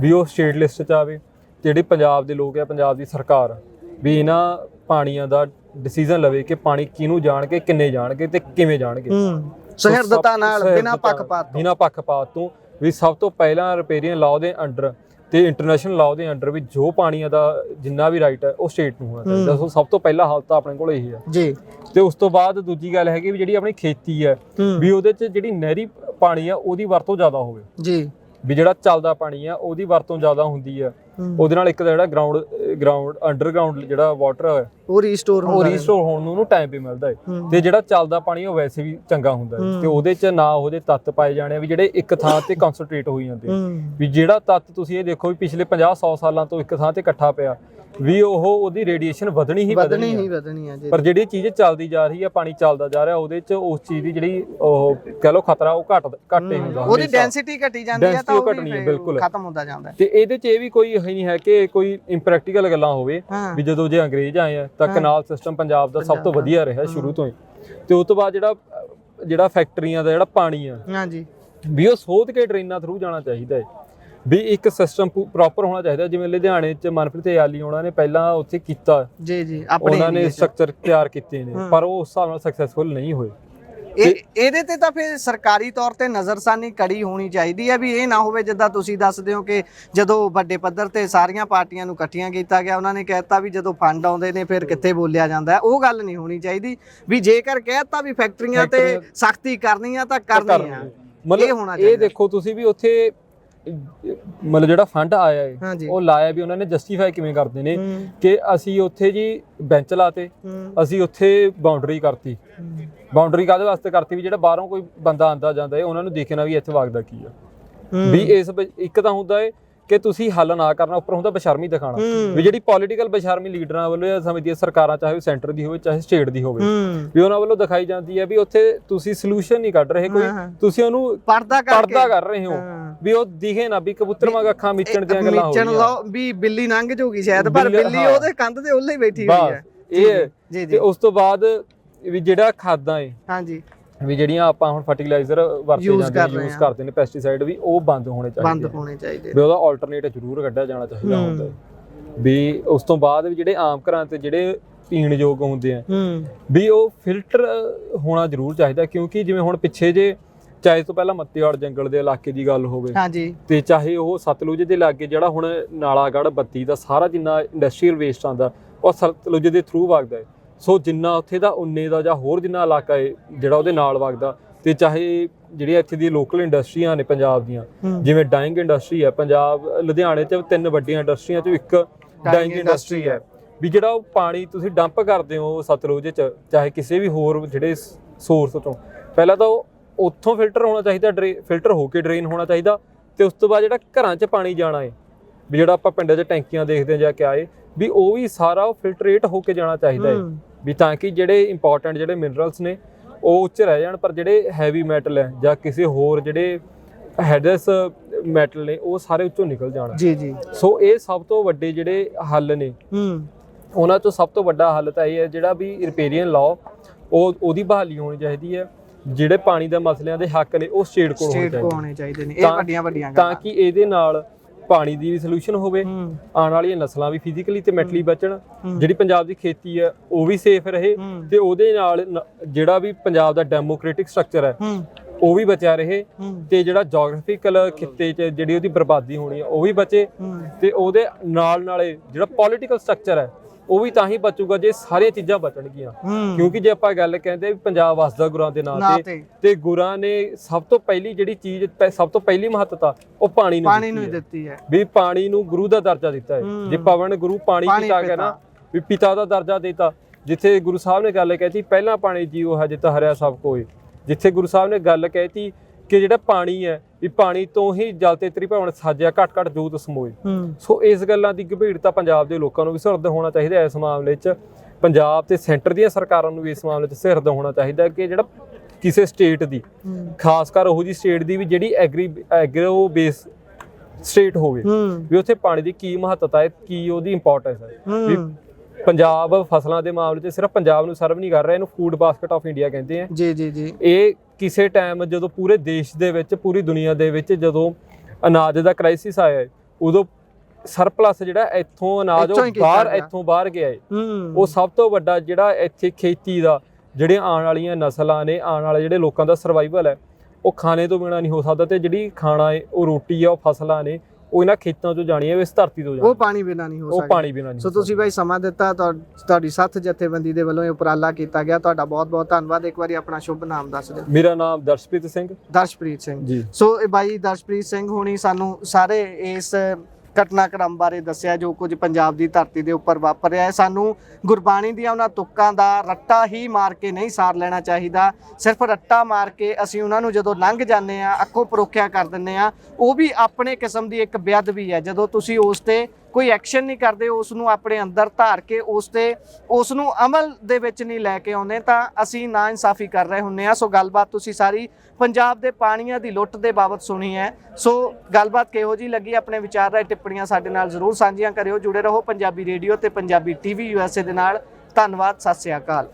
ਵੀ ਉਹ ਸਟੇਟ ਲਿਸਟ 'ਚ ਆਵੇ, ਜਿਹੜੇ ਪੰਜਾਬ ਦੇ ਲੋਕ ਹੈ, ਪੰਜਾਬ ਦੀ ਸਰਕਾਰ ਵੀ ਇਹਨਾਂ ਪਾਣੀਆਂ ਦਾ ਡਿਸੀਜਨ ਲਵੇ ਕਿ ਪਾਣੀ ਕਿਹਨੂੰ ਜਾਣਗੇ, ਕਿੰਨੇ ਜਾਣਗੇ ਤੇ ਕਿਵੇਂ ਜਾਣਗੇ, ਸਹਿਰਦਤਾ ਨਾਲ, ਬਿਨਾਂ ਪੱਖਪਾਤ ਤੋਂ। ਵੀ ਸਭ ਤੋਂ ਪਹਿਲਾਂ ਰਿਪੇਰੀਅਨ ਲਾਅ ਦੇ ਅੰਡਰ ਤੇ ਇੰਟਰਨੈਸ਼ਨਲ ਲਾਅ ਦੇ ਅੰਡਰ ਵੀ ਜੋ ਪਾਣੀਆਂ ਦਾ ਜਿੰਨਾ ਵੀ ਰਾਈਟ ਹੈ ਉਹ ਸਟੇਟ ਨੂੰ ਹੋਣਾ ਚਾਹੀਦਾ। ਸੋ ਸਭ ਤੋਂ ਪਹਿਲਾ ਹਾਲ ਤਾਂ ਆਪਣੇ ਕੋਲ ਇਹੀ ਹੈ ਜੀ। ਤੇ ਉਸ ਤੋਂ ਬਾਅਦ ਦੂਜੀ ਗੱਲ ਹੈਗੀ ਵੀ ਜਿਹੜੀ ਆਪਣੀ ਖੇਤੀ ਹੈ ਵੀ ਉਹਦੇ 'ਚ ਜਿਹੜੀ ਨਹਿਰੀ ਪਾਣੀ ਆ ਉਹਦੀ ਵਰਤੋਂ ਜ਼ਿਆਦਾ ਹੋਵੇ ਜੀ, ਵੀ ਜਿਹੜਾ ਚੱਲਦਾ ਪਾਣੀ ਆ ਉਹਦੀ ਵਰਤੋਂ ਜ਼ਿਆਦਾ ਹੁੰਦੀ ਆ, ਉਹਦੇ ਨਾਲ ਇੱਕ ਤਾਂ ਜਿਹੜਾ ਗਰਾਊਂਡ ਅੰਡਰਗਰਾਊਂਡ ਜਿਹੜਾ ਵਾਟਰ ਹੈ ਉਹ ਰੀਸਟੋਰ ਹੋਣ ਨੂੰ ਉਹਨੂੰ ਟਾਈਮ ਵੀ ਮਿਲਦਾ ਹੈ, ਤੇ ਜਿਹੜਾ ਚੱਲਦਾ ਪਾਣੀ ਉਹ ਵੈਸੇ ਵੀ ਚੰਗਾ ਹੁੰਦਾ ਹੈ, ਤੇ ਉਹਦੇ 'ਚ ਨਾ ਉਹਦੇ ਤੱਤ ਪਾਏ ਜਾਣੇ ਵੀ ਜਿਹੜੇ ਇੱਕ ਥਾਂ ਤੇ ਕਨਸੈਂਟਰੇਟ ਹੋਈ ਜਾਂਦੇ, ਵੀ ਜਿਹੜਾ ਤੱਤ ਤੁਸੀਂ ਇਹ ਦੇਖੋ ਵੀ ਪਿਛਲੇ 50-100 ਸਾਲਾਂ ਤੋਂ ਇੱਕ ਥਾਂ ਤੇ ਇਕੱਠਾ ਪਿਆ ਵੀ ਉਹਦੀ ਰੇਡੀਏਸ਼ਨ ਵਧਣੀ ਹੀ ਹੈ ਜੀ। ਪਰ ਜਿਹੜੀ ਚੀਜ਼ ਚੱਲਦੀ ਜਾ ਰਹੀ ਹੈ, ਪਾਣੀ ਚੱਲਦਾ ਜਾ ਰਿਹਾ, ਉਹਦੇ 'ਚ ਉਸ ਚੀਜ਼ ਦੀ ਜਿਹੜੀ ਉਹ ਕਹਿ ਲਓ ਖਤਰਾ ਉਹ ਘਟ ਹੀ ਹੁੰਦਾ, ਉਹਦੀ ਡੈਂਸਿਟੀ ਘਟੀ ਜਾਂਦੀ ਹੈ, ਤਾਂ ਉਹ ਘਟਣੀ ਹੈ, ਬਿਲਕੁਲ ਖਤਮ ਹੁੰਦਾ ਜਾਂਦਾ। ਤੇ ਇਹਦੇ 'ਚ ਇਹ ਵੀ ਕੋਈ ਨਹੀਂ ਹੈ ਕਿ ਕੋਈ ਇੰਪ੍ਰੈਕਟੀਕਲ ਗੱਲਾਂ ਹੋਵੇ ਵੀ ਜਦੋਂ ਜੇ ਅੰਗਰੇਜ਼ ਆਏ ਆ ਤਾਂ ਕਨਾਲ ਸਿਸਟਮ ਪੰਜਾਬ ਦਾ ਸਭ ਤੋਂ ਵਧੀਆ ਰਿਹਾ ਸ਼ੁਰੂ ਤੋਂ ਹੀ, ਤੇ ਉਸ ਤੋਂ ਬਾਅਦ ਜਿਹੜਾ ਫੈਕਟਰੀਆਂ ਦਾ ਜਿਹੜਾ ਪਾਣੀ ਆ ਵੀ ਉਹ ਸੋਧ ਕੇ ਡਰੇਨਾਂ ਥਰੂ ਜਾਣਾ ਚਾਹੀਦਾ ਹੈ, ਵੀ ਇੱਕ ਸਿਸਟਮ ਪ੍ਰੋਪਰ ਹੋਣਾ ਚਾਹੀਦਾ। ਜਿਵੇਂ ਲੁਧਿਆਣੇ 'ਚ ਮਨਪ੍ਰੀਤ ਯਾਲੀ ਉਹਨਾਂ ਨੇ ਪਹਿਲਾਂ ਉੱਥੇ ਕੀਤਾ ਜੀ, ਉਹਨਾਂ ਨੇ ਸਟਰਕਚਰ ਤਿਆਰ ਕੀਤੇ ਨੇ, ਪਰ ਉਹ ਉਸ ਹਿਸਾਬ ਨਾਲ ਸਕਸੈਸਫੁਲ ਨਹੀਂ ਹੋਏ। ਇਹਦੇ ਤੇ ਤਾਂ ਫਿਰ ਸਰਕਾਰੀ ਤੌਰ ਤੇ ਨਜ਼ਰਸਾਨੀ ਕੜੀ ਹੋਣੀ ਚਾਹੀਦੀ ਹੈ, ਵੀ ਇਹ ਨਾ ਹੋਵੇ ਜਿੱਦਾਂ ਤੁਸੀਂ ਦੱਸਦੇ ਹੋ ਕਿ ਜਦੋਂ ਵੱਡੇ ਪੱਧਰ ਤੇ ਸਾਰੀਆਂ ਪਾਰਟੀਆਂ ਨੂੰ ਇਕੱਠੀਆਂ ਕੀਤਾ ਗਿਆ, ਉਹਨਾਂ ਨੇ ਕਹਿਤਾ ਵੀ ਜਦੋਂ ਫੰਡ ਆਉਂਦੇ ਨੇ ਫਿਰ ਕਿੱਥੇ ਬੋਲਿਆ ਜਾਂਦਾ, ਉਹ ਗੱਲ ਨਹੀਂ ਹੋਣੀ ਚਾਹੀਦੀ। ਵੀ ਜੇਕਰ ਕਹਿਤਾ ਵੀ ਫੈਕਟਰੀਆਂ ਤੇ ਸਖਤੀ ਕਰਨੀ ਆ ਤਾਂ ਕਰਨੀ ਆ, ਇਹ ਹੋਣਾ ਚਾਹੀਦਾ। ਇਹ ਦੇਖੋ ਤੁਸੀਂ ਵੀ ਉੱਥੇ ਮਤਲਬ ਜਿਹੜਾ ਫੰਡ ਆਇਆ ਹੈ ਉਹ ਲਾਇਆ ਵੀ ਉਹਨਾਂ ਨੇ ਜਸਟੀਫਾਈ ਕਿਵੇਂ ਕਰਦੇ ਨੇ ਕਿ ਅਸੀਂ ਉੱਥੇ ਜੀ ਬੈਂਚ ਲਾਤੇ, ਅਸੀਂ ਉੱਥੇ ਬਾਉਂਡਰੀ ਕਰਤੀ। ਬਾਉਂਡਰੀ ਕਾਹਦੇ ਵਾਸਤੇ ਕਰਤੀ ਵੀ ਜਿਹੜਾ ਬਾਹਰੋਂ ਕੋਈ ਬੰਦਾ ਆਂਦਾ ਜਾਂਦਾ ਹੈ ਉਹਨਾਂ ਨੂੰ ਦੇਖਣਾ ਵੀ ਇੱਥੇ ਵਗਦਾ ਕੀ ਆ। ਵੀ ਇਸ ਇੱਕ ਤਾਂ ਹੁੰਦਾ ਹੈ ਕਿ ਤੁਸੀਂ ਹੱਲ ਨਾ ਕਰਨਾ, ਉੱਪਰ ਹੁੰਦਾ ਬੇਸ਼ਰਮੀ ਦਿਖਾਣਾ। ਵੀ ਜਿਹੜੀ ਪੋਲੀਟੀਕਲ ਬੇਸ਼ਰਮੀ ਲੀਡਰਾਂ ਵੱਲੋਂ ਜਾਂ ਸਮੇਂ ਦੀਆਂ ਸਰਕਾਰਾਂ, ਚਾਹੇ ਸੈਂਟਰ ਦੀ ਹੋਵੇ ਚਾਹੇ ਸਟੇਟ ਦੀ ਹੋਵੇ, ਵੀ ਉਹਨਾਂ ਵੱਲੋਂ ਦਿਖਾਈ ਜਾਂਦੀ ਹੈ ਵੀ ਉੱਥੇ ਤੁਸੀਂ ਸੋਲੂਸ਼ਨ ਨਹੀਂ ਕੱਢ ਰਹੇ ਕੋਈ, ਤੁਸੀਂ ਉਹਨੂੰ ਪਰਦਾ ਕਰ ਰਹੇ ਹੋ ਵੀ ਉਹ ਦਿਖੇ ਨਾ, ਵੀ ਕਬੂਤਰ ਵਾਂਗ ਅੱਖਾਂ ਮੀਚਣ ਦੀਆਂ ਗੱਲਾਂ ਹੋ ਰਹੀਆਂ ਵੀ ਬਿੱਲੀ ਲੰਘ ਜਾਊਗੀ ਸ਼ਾਇਦ, ਪਰ ਬਿੱਲੀ ਉਹਦੇ ਕੰਧ ਤੇ ਉੱਲੇ ਹੀ ਬੈਠੀ ਹੋਈ ਹੈ। ਇਹ ਤੇ ਉਸ ਤੋਂ ਬਾਅਦ ਵੀ ਜਿਹੜਾ ਖਾਦਾਂ ਏ, ਹਾਂਜੀ, ਵੀ ਜਿਹੜੀਆਂ ਆਪਾਂ ਹੁਣ ਫਰਟੀਲਾਈਜ਼ਰ ਵਰਤੇ ਜਾਂਦੇ ਯੂਜ਼ ਕਰਦੇ ਨੇ, ਪੈਸਟੀਸਾਈਡ, ਵੀ ਉਹ ਬੰਦ ਹੋਣੇ ਚਾਹੀਦੇ ਵੀ ਉਹਦਾ ਆਲਟਰਨੇਟ ਜ਼ਰੂਰ ਕੱਢਿਆ ਜਾਣਾ ਚਾਹੀਦਾ ਹੁੰਦਾ ਵੀ। ਉਸ ਤੋਂ ਬਾਅਦ ਵੀ ਜਿਹੜੇ ਆਮ ਘਰਾਂ ਤੇ ਜਿਹੜੇ ਪੀਣ ਯੋਗ ਹੁੰਦੇ ਆ ਵੀ ਉਹ ਫਿਲਟਰ ਹੋਣਾ ਜ਼ਰੂਰ ਚਾਹੀਦਾ, ਕਿਉਂਕਿ ਜਿਵੇਂ ਹੁਣ ਪਿੱਛੇ ਜੇ ਚਾਹੇ ਤੋਂ ਪਹਿਲਾਂ ਮੱਤੇਵਾੜ ਜੰਗਲ ਦੇ ਇਲਾਕੇ ਦੀ ਗੱਲ ਹੋਵੇ, ਹਾਂਜੀ, ਤੇ ਚਾਹੇ ਉਹ ਸਤਲੁਜ ਦੇ ਲਾਗੇ ਜਿਹੜਾ ਹੁਣ ਨਾਲਾਗੜ੍ਹ ਬੱਤੀ ਦਾ ਸਾਰਾ ਜਿੰਨਾ ਇੰਡਸਟਰੀਅਲ ਵੇਸਟ ਆਉਂਦਾ ਉਹ ਸਤਲੁਜ ਦੇ ਥਰੂ ਵਗਦਾ ਹੈ। ਸੋ ਜਿੰਨਾ ਉੱਥੇ ਦਾ ਉਨੇ ਦਾ ਜਾਂ ਹੋਰ ਜਿੰਨਾ ਇਲਾਕਾ ਹੈ ਜਿਹੜਾ ਉਹਦੇ ਨਾਲ ਵਗਦਾ, ਤੇ ਚਾਹੇ ਜਿਹੜੀਆਂ ਇੱਥੇ ਦੀਆਂ ਲੋਕਲ ਇੰਡਸਟਰੀਆਂ ਨੇ ਪੰਜਾਬ ਦੀਆਂ, ਜਿਵੇਂ ਡਾਈਂਗ ਇੰਡਸਟਰੀ ਹੈ ਪੰਜਾਬ ਲੁਧਿਆਣੇ 'ਚ 3 ਵੱਡੀਆਂ ਇੰਡਸਟਰੀਆਂ 'ਚੋਂ ਇੱਕ ਡਾਈਂਗ ਇੰਡਸਟਰੀ ਹੈ, ਵੀ ਜਿਹੜਾ ਉਹ ਪਾਣੀ ਤੁਸੀਂ ਡੰਪ ਕਰਦੇ ਹੋ ਸਤਲੁਜ 'ਚ ਚਾਹੇ ਕਿਸੇ ਵੀ ਹੋਰ ਜਿਹੜੇ ਸੋਰਸ ਤੋਂ, ਪਹਿਲਾਂ ਤਾਂ ਉਹ ਉੱਥੋਂ ਫਿਲਟਰ ਹੋਣਾ ਚਾਹੀਦਾ, ਫਿਲਟਰ ਹੋ ਕੇ ਡਰੇਨ ਹੋਣਾ ਚਾਹੀਦਾ, ਤੇ ਉਸ ਤੋਂ ਬਾਅਦ ਜਿਹੜਾ ਘਰਾਂ 'ਚ ਪਾਣੀ ਜਾਣਾ ਹੈ, ਵੀ ਜਿਹੜਾ ਆਪਾਂ ਪਿੰਡਾਂ 'ਚ ਟੈਂਕੀਆਂ ਦੇਖਦੇ ਹਾਂ ਜਾਂ ਕਿਆ ਏ, ਵੀ ਉਹ ਵੀ ਸਾਰਾ ਫਿਲਟਰੇਟ ਹੋ ਕੇ ਜਾਣਾ ਚਾਹੀਦਾ ਹੈ, ਵੀ ਤਾਂ ਕਿ ਜਿਹੜੇ ਇੰਪੋਰਟੈਂਟ ਜਿਹੜੇ ਮਿਨਰਲਸ ਨੇ ਉਹ ਉੱਚ ਰਹਿ ਜਾਣ, ਪਰ ਜਿਹੜੇ ਹੈਵੀ ਮੈਟਲ ਹੈ ਜਾਂ ਕਿਸੇ ਹੋਰ ਜਿਹੜੇ ਹੈਡਸ ਮੈਟਲ ਨੇ ਉਹ ਸਾਰੇ ਉੱਚੋਂ ਨਿਕਲ ਜਾਣ। ਜੀ। ਸੋ ਇਹ ਸਭ ਤੋਂ ਵੱਡੇ ਜਿਹੜੇ ਹੱਲ ਨੇ, ਉਹਨਾਂ ਤੋਂ ਸਭ ਤੋਂ ਵੱਡਾ ਹੱਲ ਤਾਂ ਇਹ ਹੈ ਜਿਹੜਾ ਵੀ ਰਿਪੇਰੀਅਨ ਲਾਅ ਉਹਦੀ ਬਹਾਲੀ ਹੋਣੀ ਚਾਹੀਦੀ ਹੈ। ਜਿਹੜੇ ਪਾਣੀ ਦਾ ਮਸਲਿਆਂ ਦੇ ਹੱਕ ਨੇ ਉਹ ਸਟੇਟ ਕੋਲ ਹੋਣੇ ਚਾਹੀਦੇ ਨੇ, ਇਹ ਵੱਡੀਆਂ ਤਾਂ ਕਿ ਇਹਦੇ ਨਾਲ ਪਾਣੀ ਦੀ ਵੀ ਸੋਲੂਸ਼ਨ ਹੋਵੇ, ਆਉਣ ਵਾਲੀਆਂ ਨਸਲਾਂ ਵੀ ਫਿਜ਼ੀਕਲੀ ਤੇ ਮੈਂਟਲੀ ਬਚਣ, ਜਿਹੜੀ ਪੰਜਾਬ ਦੀ ਖੇਤੀ ਹੈ ਉਹ ਵੀ ਸੇਫ ਰਹੇ, ਤੇ ਉਹਦੇ ਨਾਲ ਜਿਹੜਾ ਵੀ ਪੰਜਾਬ ਦਾ ਡੈਮੋਕ੍ਰੈਟਿਕ ਸਟਰਕਚਰ ਹੈ ਉਹ ਵੀ ਬਚਿਆ ਰਹੇ, ਤੇ ਜਿਹੜਾ ਜੀਓਗ੍ਰਾਫਿਕਲ ਖਿੱਤੇ 'ਚ ਜਿਹੜੀ ਉਹਦੀ ਬਰਬਾਦੀ ਹੋਣੀ ਹੈ ਉਹ ਵੀ ਬਚੇ, ਤੇ ਉਹਦੇ ਨਾਲੇ ਜਿਹੜਾ ਪੋਲੀਟੀਕਲ ਸਟਰਕਚਰ ਹੈ ਉਹ ਵੀ ਤਾਂ ਹੀ ਬਚੂਗਾ ਜੇ ਸਾਰੀਆਂ ਚੀਜ਼ਾਂ ਬਚਣਗੀਆਂ। ਕਿਉਂਕਿ ਜੇ ਆਪਾਂ ਗੱਲ ਕਹਿੰਦੇ ਵੀ ਪੰਜਾਬ ਵਸਦਾ ਗੁਰਾਂ ਦੇ ਨਾਂ ਤੇ ਗੁਰਾਂ ਨੇ ਸਭ ਤੋਂ ਪਹਿਲੀ ਜਿਹੜੀ ਚੀਜ਼, ਸਭ ਤੋਂ ਪਹਿਲੀ ਮਹੱਤਤਾ ਉਹ ਪਾਣੀ ਨੂੰ ਦਿੱਤੀ ਹੈ, ਵੀ ਪਾਣੀ ਨੂੰ ਗੁਰੂ ਦਾ ਦਰਜਾ ਦਿੱਤਾ ਹੈ। ਜੇ ਪਵਨ ਗੁਰੂ ਪਾਣੀ ਪਿਤਾ ਕਹਿਣਾ, ਵੀ ਪਿਤਾ ਦਾ ਦਰਜਾ ਦਿੱਤਾ। ਜਿੱਥੇ ਗੁਰੂ ਸਾਹਿਬ ਨੇ ਗੱਲ ਕਹਿਤੀ ਪਹਿਲਾਂ ਪਾਣੀ ਜੀਓ ਹੈ ਜਿੱਤ ਹਰਿਆ ਸਭ ਕੋਏ, ਜਿੱਥੇ ਗੁਰੂ ਸਾਹਿਬ ਨੇ ਗੱਲ ਕਹਿਤੀ ਕਿ ਜਿਹੜਾ ਪਾਣੀ ਹੈ ਵੀ ਪਾਣੀ ਤੋਂ ਹੀ ਜਲ ਤੇ ਤ੍ਰਿਭੁਵਨ ਸਾਜਿਆ, ਘਟ ਘਟ ਜੋਤ ਸਮੋਏ। ਸੋ ਇਸ ਗੱਲਾਂ ਦੀ ਗੰਭੀਰਤਾ ਪੰਜਾਬ ਦੇ ਲੋਕਾਂ ਨੂੰ ਵੀ ਸੁਹਿਰਦ ਹੋਣਾ ਚਾਹੀਦਾ। ਇਸ ਮਾਮਲੇ 'ਚ ਪੰਜਾਬ ਤੇ ਸੈਂਟਰ ਦੀਆਂ ਸਰਕਾਰਾਂ ਨੂੰ ਵੀ ਇਸ ਮਾਮਲੇ 'ਚ ਸੁਹਿਰਦ ਹੋਣਾ ਚਾਹੀਦਾ ਕਿ ਜਿਹੜਾ ਕਿਸੇ ਸਟੇਟ ਦੀ, ਖਾਸ ਕਰ ਉਹ ਜਿਹੀ ਸਟੇਟ ਦੀ ਵੀ ਜਿਹੜੀ ਐਗਰੋ ਬੇਸ ਸਟੇਟ ਹੋਵੇ, ਵੀ ਉੱਥੇ ਪਾਣੀ ਦੀ ਕੀ ਮਹੱਤਤਾ ਹੈ, ਕੀ ਉਹਦੀ ਇੰਪੋਰਟੈਂਸ ਹੈ। ਵੀ ਪੰਜਾਬ ਫਸਲਾਂ ਦੇ ਮਾਮਲੇ 'ਚ ਸਿਰਫ ਪੰਜਾਬ ਨੂੰ ਸਰਵ ਨਹੀਂ ਕਰ ਰਿਹਾ, ਇਹਨੂੰ ਫੂਡ ਬਾਸਕਟ ਆਫ ਇੰਡੀਆ ਕਹਿੰਦੇ ਆ। ਜੀ। ਇਹ ਕਿਸੇ ਟਾਈਮ ਜਦੋਂ ਪੂਰੇ ਦੇਸ਼ ਦੇ ਵਿੱਚ, ਪੂਰੀ ਦੁਨੀਆ ਦੇ ਵਿੱਚ ਜਦੋਂ ਅਨਾਜ ਦਾ ਕ੍ਰਾਈਸਿਸ ਆਇਆ, ਉਦੋਂ ਸਰਪਲਸ ਜਿਹੜਾ ਇੱਥੋਂ ਅਨਾਜ ਇੱਥੋਂ ਬਾਹਰ ਗਿਆ ਹੈ। ਉਹ ਸਭ ਤੋਂ ਵੱਡਾ ਜਿਹੜਾ ਇੱਥੇ ਖੇਤੀ ਦਾ, ਜਿਹੜੀਆਂ ਆਉਣ ਵਾਲੀਆਂ ਨਸਲਾਂ ਨੇ, ਆਉਣ ਵਾਲੇ ਜਿਹੜੇ ਲੋਕਾਂ ਦਾ ਸਰਵਾਈਵਲ ਹੈ, ਉਹ ਖਾਣੇ ਤੋਂ ਬਿਨਾਂ ਨਹੀਂ ਹੋ ਸਕਦਾ, ਤੇ ਜਿਹੜੀ ਖਾਣਾ ਹੈ ਉਹ ਰੋਟੀ ਆ, ਉਹ ਫਸਲਾਂ ਨੇ, ਉਹ ਇਹਨਾਂ ਖੇਤਾਂ ਤੋਂ ਜਾਣੀ ਹੈ, ਇਸ ਧਰਤੀ ਤੋਂ ਜਾਣੀ, ਉਹ ਪਾਣੀ ਬਿਨਾਂ ਨਹੀਂ ਹੋ ਸਕਦਾ, ਉਹ ਪਾਣੀ ਬਿਨਾਂ ਨਹੀਂ। ਸੋ ਤੁਸੀਂ ਭਾਈ ਸਮਾਂ ਦਿੱਤਾ, ਤੁਹਾਡੀ ਸਾਥ ਜਥੇਬੰਦੀ ਦੇ ਵੱਲੋਂ ਇਹ ਉਪਰਾਲਾ ਕੀਤਾ ਗਿਆ, ਤੁਹਾਡਾ ਬਹੁਤ ਬਹੁਤ ਧੰਨਵਾਦ। ਇੱਕ ਵਾਰੀ ਆਪਣਾ ਸ਼ੁਭ ਨਾਮ ਦੱਸ ਦਿਓ। ਮੇਰਾ ਨਾਮ ਦਰਸ਼ਪ੍ਰੀਤ ਸਿੰਘ ਜੀ। ਸੋ ਇਹ ਬਾਈ ਦਰਸ਼ਪ੍ਰੀਤ ਸਿੰਘ ਹੋਣੀ ਸਾਨੂੰ ਸਾਰੇ ਇਸ ਘਟਨਾਕ੍ਰਮ ਬਾਰੇ ਦੱਸਿਆ ਜੋ ਕੁਝ ਪੰਜਾਬ ਦੀ ਧਰਤੀ ਦੇ ਉੱਪਰ ਵਾਪਰ ਰਿਹਾ ਹੈ। ਸਾਨੂੰ ਗੁਰਬਾਣੀ ਦੀਆਂ ਉਹਨਾਂ ਤੁਕਾਂ ਦਾ ਰੱਟਾ ਹੀ ਮਾਰ ਕੇ ਨਹੀਂ ਸਾਰ ਲੈਣਾ ਚਾਹੀਦਾ। ਸਿਰਫ ਰੱਟਾ ਮਾਰ ਕੇ ਅਸੀਂ ਉਹਨਾਂ ਨੂੰ ਜਦੋਂ ਲੰਘ ਜਾਂਦੇ ਆ, ਅੱਖੋਂ ਪਰੋਖਿਆ ਕਰ ਦਿੰਦੇ ਆ, ਉਹ ਵੀ ਆਪਣੇ ਕਿਸਮ ਦੀ ਇੱਕ ਬੇਅਦਬੀ ਹੈ। ਜਦੋਂ ਤੁਸੀਂ ਉਸ ਤੇ ਕੋਈ ਐਕਸ਼ਨ ਨਹੀਂ ਕਰਦੇ, ਉਸ ਨੂੰ ਆਪਣੇ ਅੰਦਰ ਧਾਰ ਕੇ ਉਸ ਨੂੰ ਅਮਲ ਦੇ ਵਿੱਚ ਨਹੀਂ ਲੈ ਕੇ ਆਉਂਦੇ, ਤਾਂ ਅਸੀਂ ਨਾ ਇਨਸਾਫੀ ਕਰ ਰਹੇ ਹੁੰਦੇ ਆ। ਸੋ ਗੱਲਬਾਤ ਤੁਸੀਂ ਸਾਰੀ ਪੰਜਾਬ ਦੇ ਪਾਣੀਆਂ ਦੀ ਲੁੱਟ ਦੇ ਬਾਬਤ ਸੁਣੀ ਹੈ। ਸੋ ਗੱਲਬਾਤ ਕਿਹੋ ਜਿਹੀ ਲੱਗੀ, ਆਪਣੇ ਵਿਚਾਰ ਰਾਏ ਟਿੱਪਣੀਆਂ ਸਾਡੇ ਨਾਲ ਜ਼ਰੂਰ ਸਾਂਝੀਆਂ ਕਰਿਓ। ਜੁੜੇ ਰਹੋ ਪੰਜਾਬੀ ਰੇਡੀਓ ਤੇ ਪੰਜਾਬੀ TV USA ਦੇ ਨਾਲ। ਧੰਨਵਾਦ, ਸਤਿ ਸ਼੍ਰੀ ਅਕਾਲ।